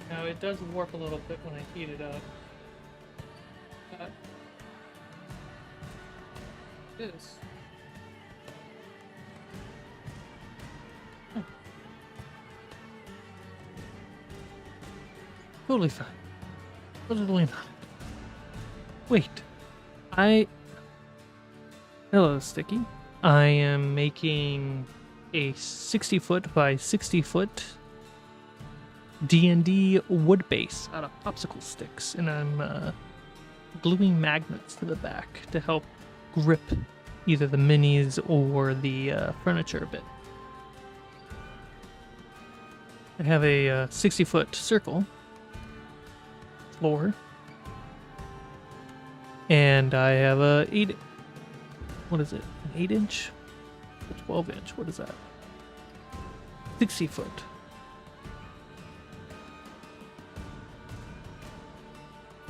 B: Now it does warp a little bit when I heat it up. This. Totally fine. Totally not. Wait. Hello, Sticky. I am making a 60-foot by 60-foot D&D wood base out of popsicle sticks, and I'm gluing magnets to the back to help grip either the minis or the furniture a bit. I have a 60-foot circle floor, and I have a 8-inch? A 12-inch, what is that? 60-foot.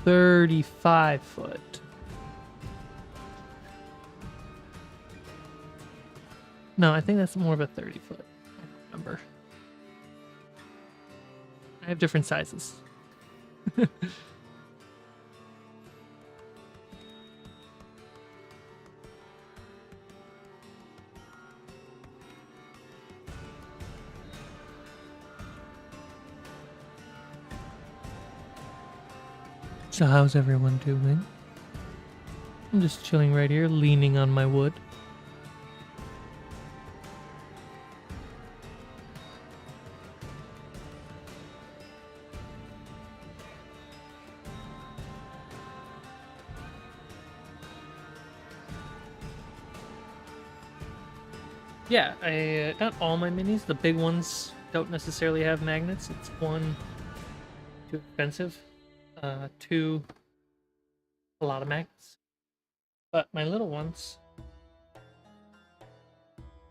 B: 35-foot. No, I think that's more of a 30-foot. I don't remember. I have different sizes. So how's everyone doing? I'm just chilling right here, leaning on my wood. Yeah, I not all my minis. The big ones don't necessarily have magnets. It's one, too expensive. Two, a lot of magnets. But my little ones,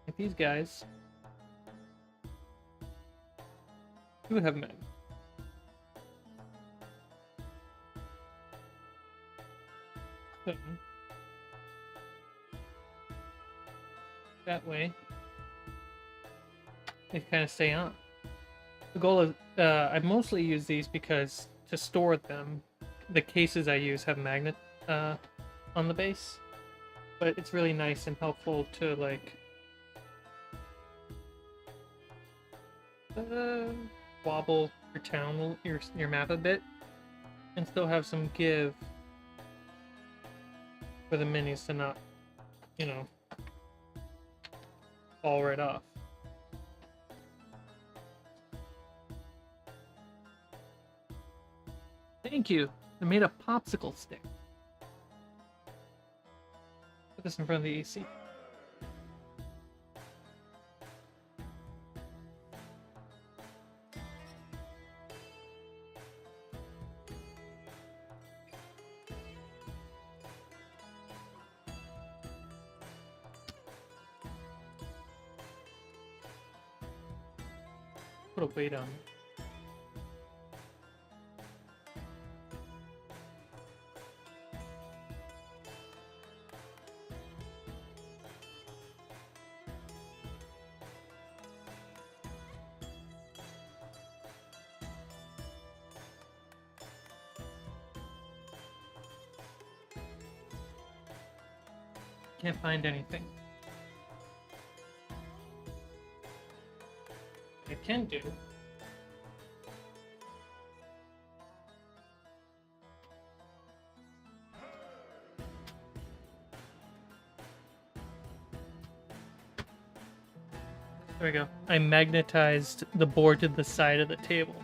B: like these guys, do have magnets. So, that way, they kind of stay on. The goal is, I mostly use these because to store them, the cases I use have magnet on the base, but it's really nice and helpful to like wobble your town, your map a bit, and still have some give for the minis to not, you know, fall right off. Thank you. I made a popsicle stick. Put this in front of the AC. Put a weight on it. Can't find anything. I can do. There we go. I magnetized the board to the side of the table.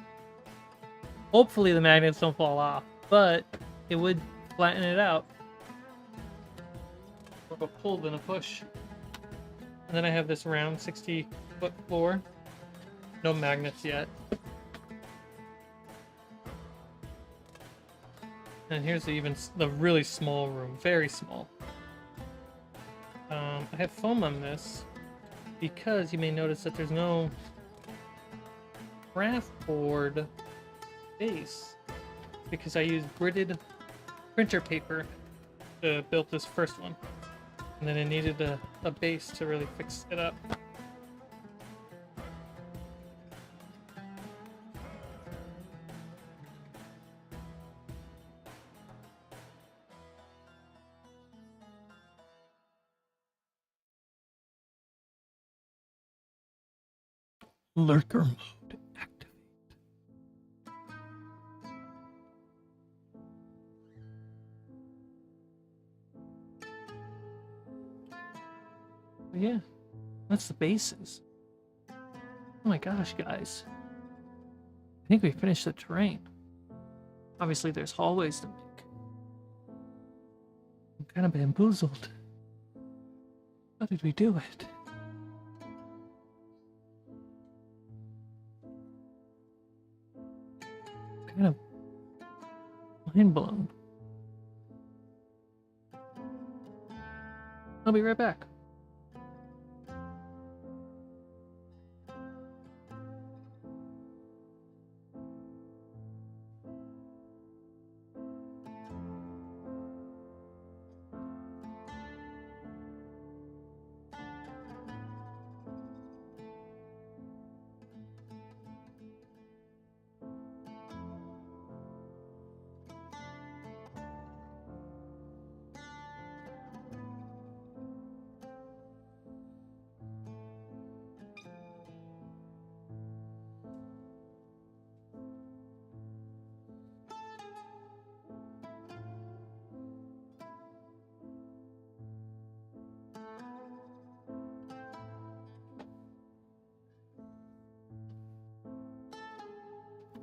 B: Hopefully the magnets don't fall off, but it would flatten it out. More of a pull than a push. And then I have this round 60-foot floor. No magnets yet. And here's the really small room, very small. I have foam on this because you may notice that there's no craft board base because I used gridded printer paper to build this first one. And then I needed a base to really fix it up. Lurker mode activate. Yeah, that's the bases. Oh my gosh, guys. I think we finished the terrain. Obviously, there's hallways to make. I'm kind of bamboozled. How did we do it? Kind of mind blown. I'll be right back.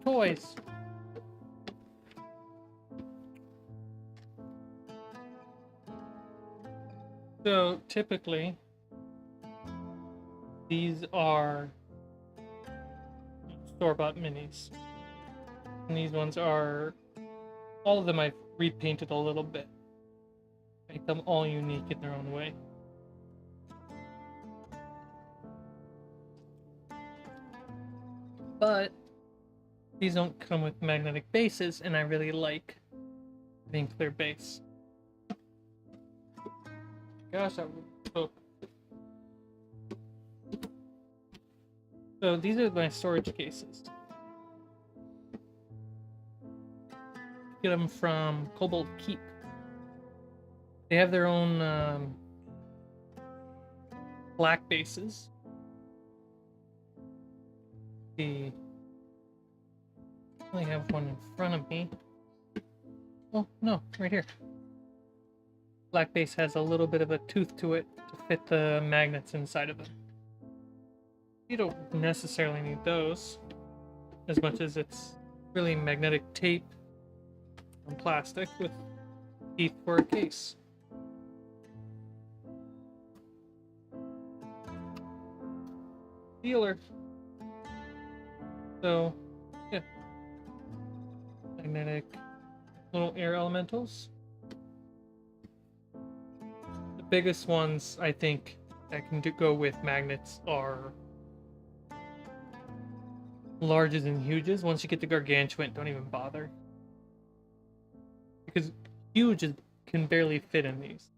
B: toys. So typically, these are store-bought minis. And these ones are, all of them I've repainted a little bit. Make them all unique in their own way. But these don't come with magnetic bases, and I really like having clear base. Gosh, I would hope. So these are my storage cases. Get them from Cobalt Keep. They have their own black bases. I only have one in front of me. Oh, no, right here. Black base has a little bit of a tooth to it to fit the magnets inside of them. You don't necessarily need those as much as it's really magnetic tape and plastic with teeth for a case. Sealer. So, yeah. Magnetic little air elementals. The biggest ones I think that can go with magnets are larges and huges. Once you get the gargantuan, don't even bother. Because huge can barely fit in these.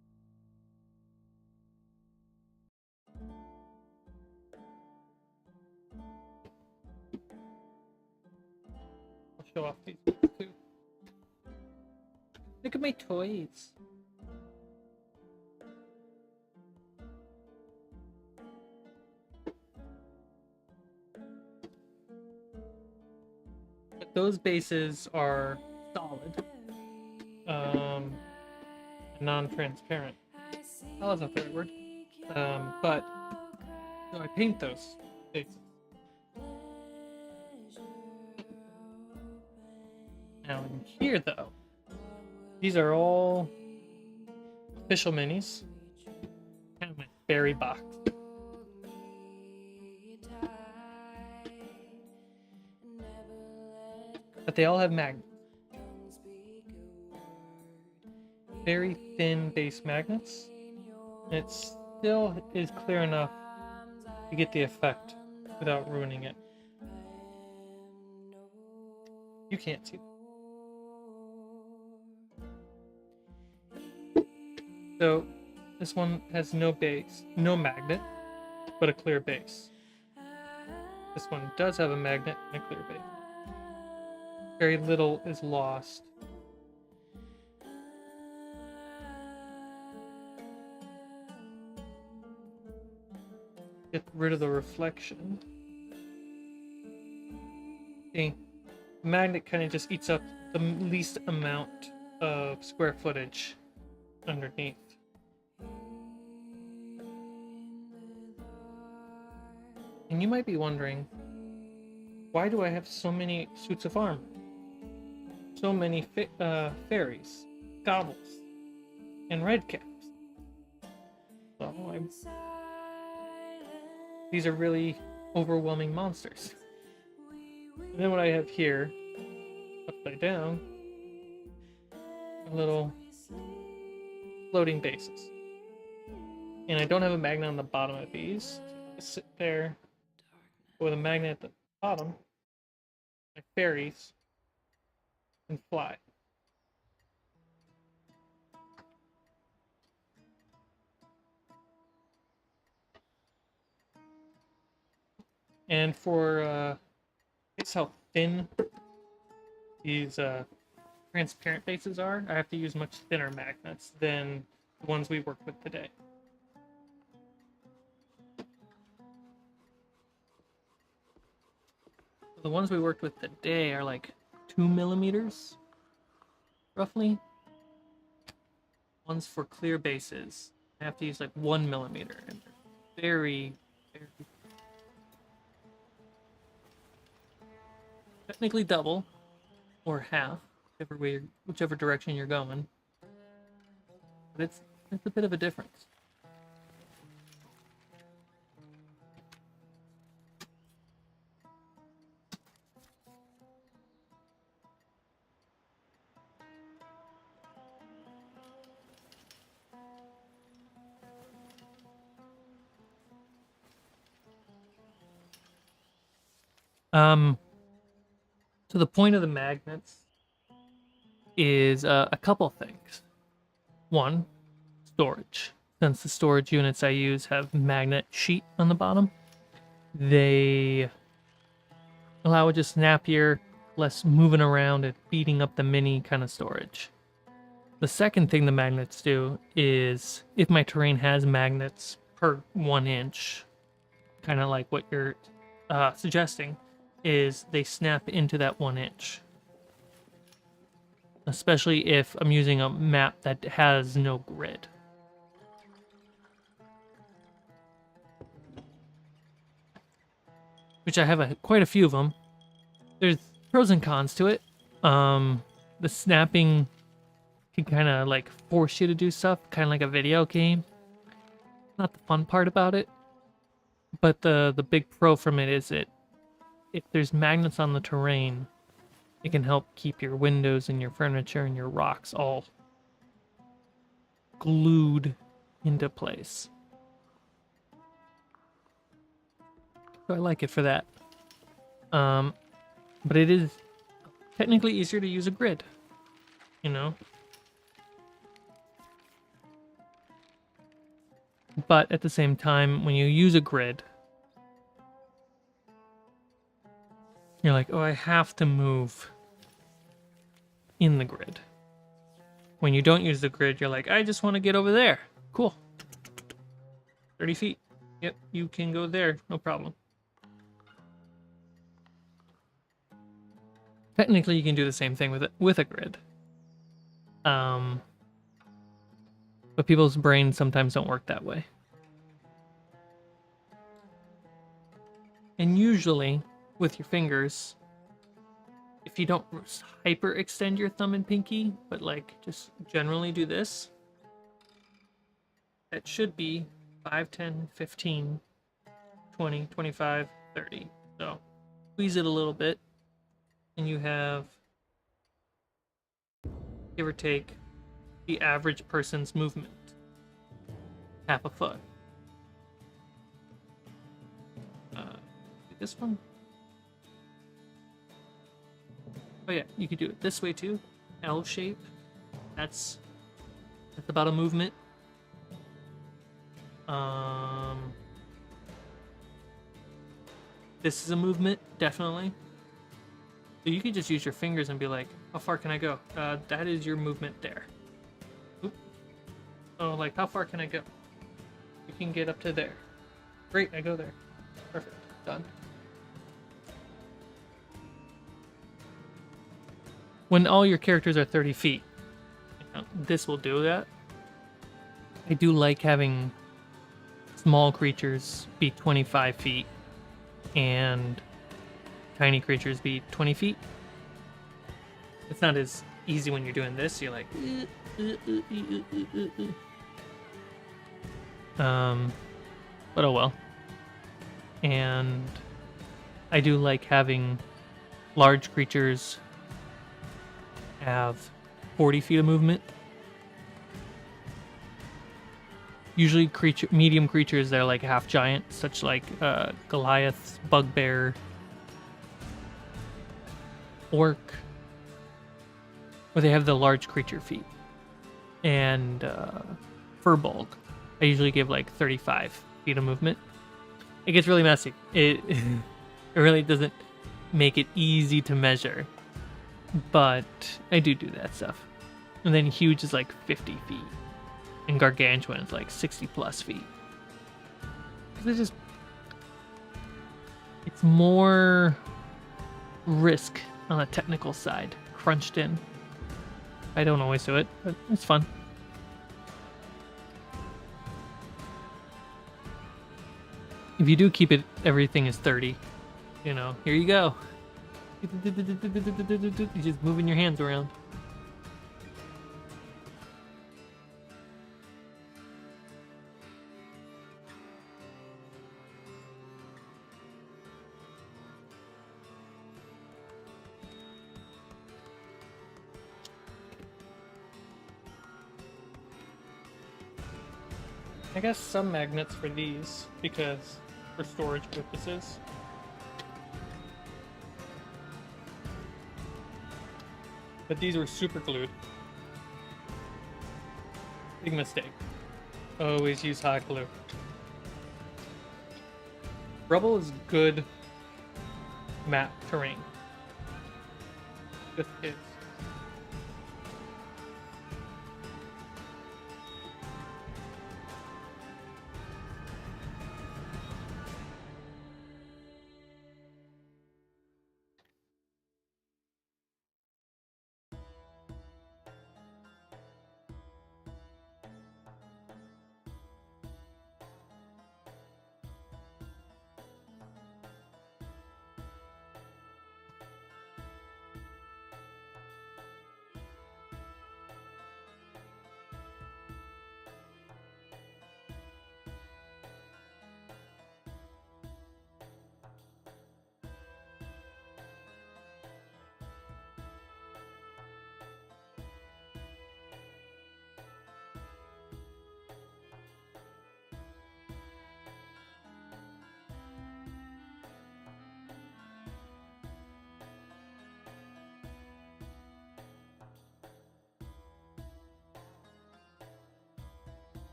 B: I'll show off these too. Look at my toys. But those bases are solid. Non-transparent. That was a third word. But so I paint those bases. Now in here though, these are all official minis. Kind of my fairy box. But they all have magnets. Very thin base magnets. And it still is clear enough to get the effect without ruining it. You can't see that. So this one has no base, no magnet, but a clear base. This one does have a magnet and a clear base. Very little is lost. Get rid of the reflection. See, the magnet kind of just eats up the least amount of square footage underneath. And you might be wondering, why do I have so many suits of armor? So many fairies, gobbles, and redcaps. Well, these are really overwhelming monsters. And then what I have here, upside down, are little floating bases. And I don't have a magnet on the bottom of these. So I just sit there with a magnet at the bottom, my fairies, and fly. And for it's how thin these transparent bases are, I have to use much thinner magnets than the ones we work with today. The ones we worked with today are like 2 millimeters, roughly. Ones for clear bases, I have to use like 1 millimeter, and they're very, very Technically double or half, whichever direction you're going. But it's a bit of a difference. So the point of the magnets is a couple things. One, storage. Since the storage units I use have magnet sheet on the bottom, they allow it to snappier, less moving around and beating up the mini kind of storage. The second thing the magnets do is, if my terrain has magnets per 1 inch, kind of like what you're suggesting, is they snap into that 1 inch. Especially if I'm using a map that has no grid. Which I have quite a few of them. There's pros and cons to it. The snapping can kind of like force you to do stuff, kind of like a video game. Not the fun part about it. But the big pro from it is if there's magnets on the terrain, it can help keep your windows and your furniture and your rocks all glued into place. So I like it for that. But it is technically easier to use a grid, you know? But at the same time, when you use a grid, you're like, oh, I have to move in the grid. When you don't use the grid, you're like, I just want to get over there. Cool. 30 feet. Yep, you can go there. No problem. Technically, you can do the same thing with a grid. But people's brains sometimes don't work that way. And usually, with your fingers, if you don't hyper extend your thumb and pinky, but like just generally do this, that should be 5, 10, 15, 20, 25, 30. So squeeze it a little bit, and you have, give or take, the average person's movement. Half a foot. This one. Oh yeah, you could do it this way too. L shape. That's about a movement. This is a movement, definitely. So you could just use your fingers and be like, how far can I go? That is your movement there. Oop. Oh, like, how far can I go? You can get up to there. Great, I go there. Perfect. Done. When all your characters are 30 feet, this will do that. I do like having small creatures be 25 feet and tiny creatures be 20 feet. It's not as easy when you're doing this. You're like, but oh well. And I do like having large creatures have 40 feet of movement. Usually medium creatures that are like half giant, such like Goliath, Bugbear, Orc, or they have the large creature feet. And Furbolg, I usually give like 35 feet of movement. It gets really messy. It really doesn't make it easy to measure. But I do that stuff. And then huge is like 50 feet. And gargantuan is like 60 plus feet. Because it's more risk on the technical side, crunched in. I don't always do it, but it's fun. If you do keep it, everything is 30. You know, here you go. You're just moving your hands around. I guess some magnets for these, because for storage purposes. But these were super glued. Big mistake. Always use hot glue. Rubble is good map terrain. Just is.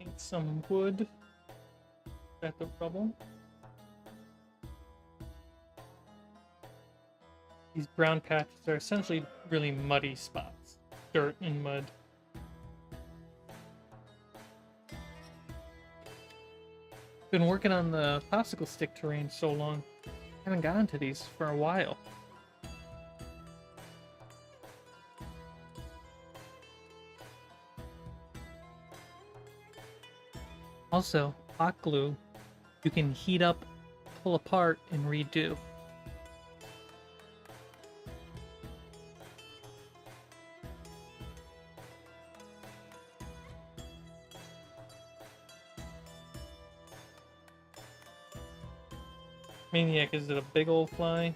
B: Need some wood at the rubble. These brown patches are essentially really muddy spots. Dirt and mud. Been working on the popsicle stick terrain so long. Haven't gotten to these for a while. Also, hot glue you can heat up, pull apart, and redo. Maniac, is it a big old fly?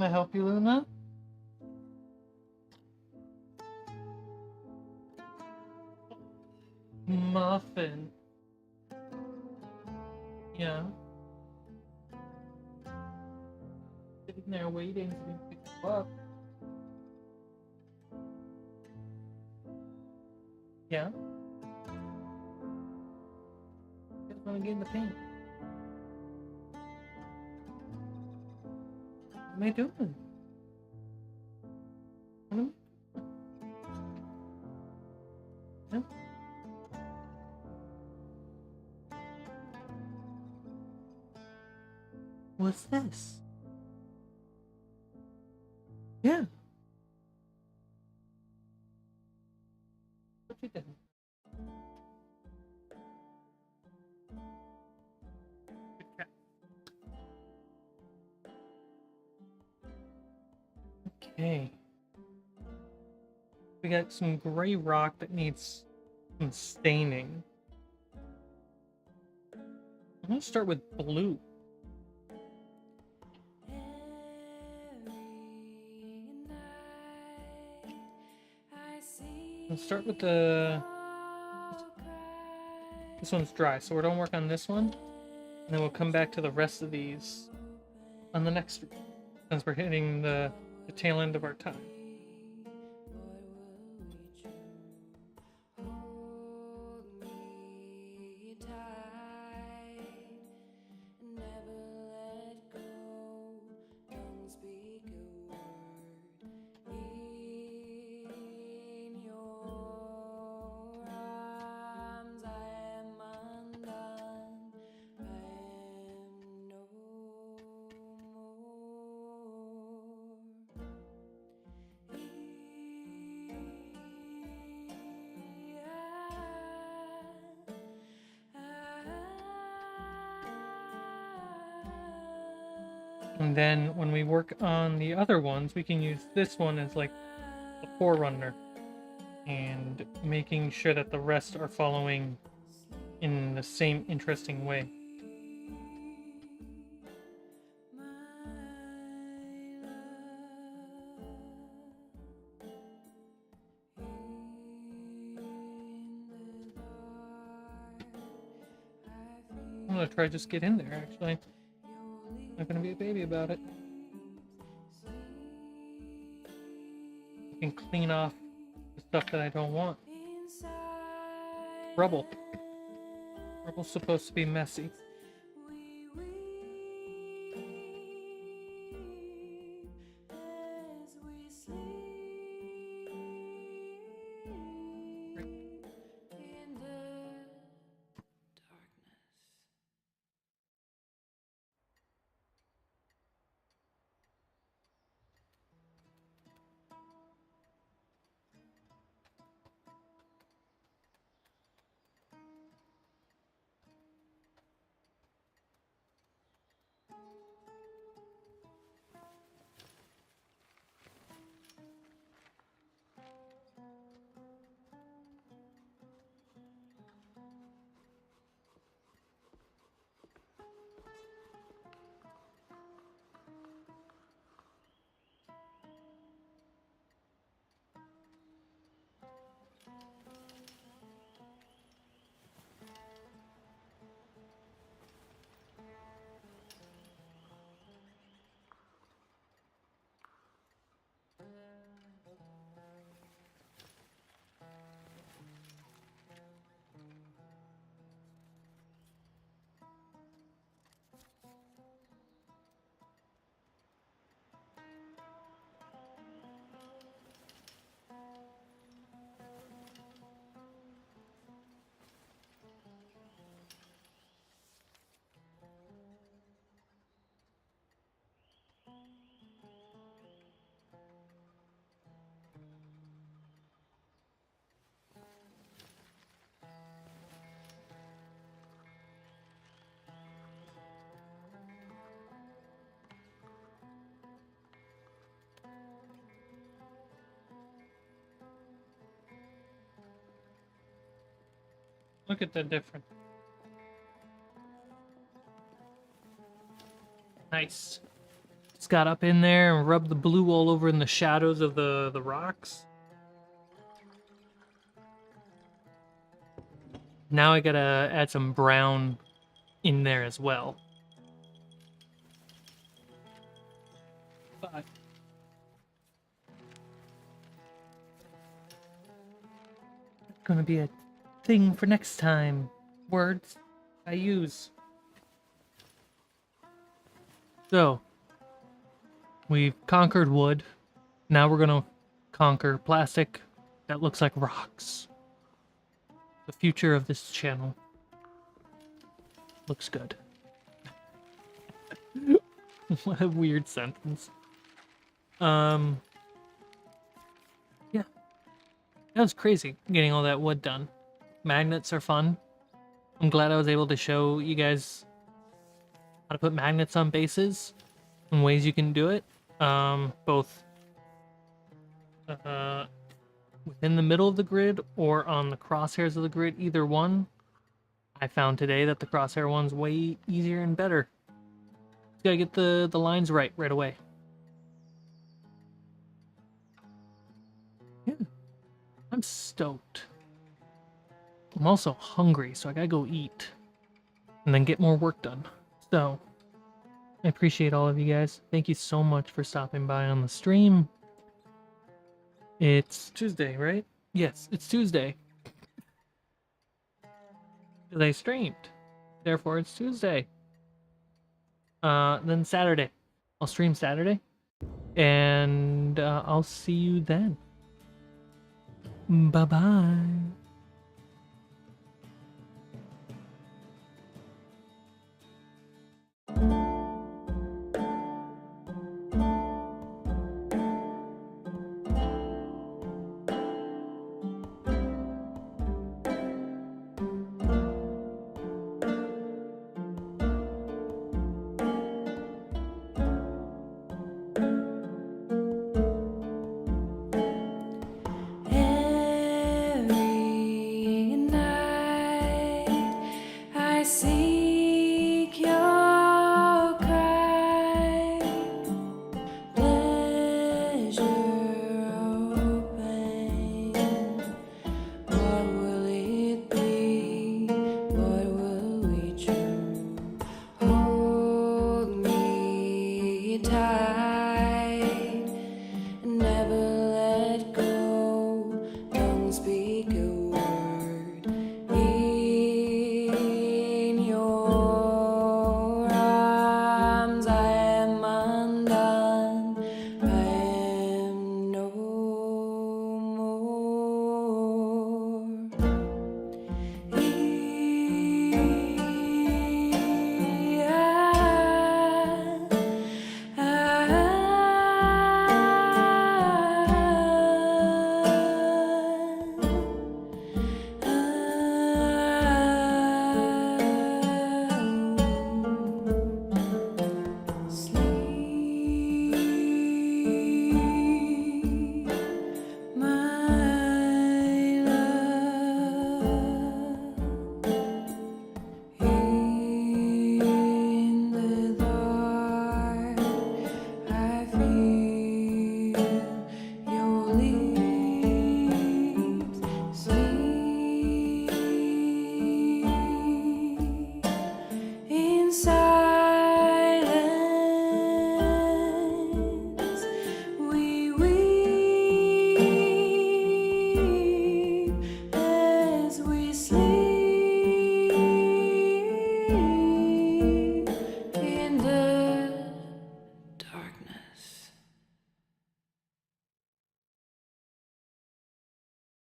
B: Can I help you, Luna? Muffin. Yeah. Sitting there waiting to be picked up. Yeah. Just want to get in the paint. What am I doing? What am I? No. What's this? Yeah. What you doing? Good cat. Okay. We got some gray rock that needs some staining. I'm gonna start with blue. Let's start with the... This one's dry, so we're gonna work on this one. And then we'll come back to the rest of these on the next... Since we're hitting the tail end of our time. And then when we work on the other ones, we can use this one as like a forerunner and making sure that the rest are following in the same interesting way. I'm gonna try to just get in there, actually. I'm not gonna be a baby about it. I can clean off the stuff that I don't want. Rubble. Rubble's supposed to be messy. Look at the difference. Nice. Just got up in there and rubbed the blue all over in the shadows of the rocks. Now I gotta add some brown in there as well. But it's gonna be a thing for next time. Words I use. So, we've conquered wood. Now we're gonna conquer plastic that looks like rocks. The future of this channel looks good. What a weird sentence. Yeah. That was crazy, getting all that wood done. Magnets are fun. I'm glad I was able to show you guys how to put magnets on bases and ways you can do it. Both within the middle of the grid or on the crosshairs of the grid, either one. I found today that the crosshair one's way easier and better. Just gotta get the lines right away. Yeah, I'm stoked. I'm also hungry, so I gotta go eat and then get more work done. So, I appreciate all of you guys. Thank you so much for stopping by on the stream. It's Tuesday, right? Yes, it's Tuesday. Because I streamed. Therefore, it's Tuesday. Then Saturday. I'll stream Saturday. And I'll see you then. Bye-bye.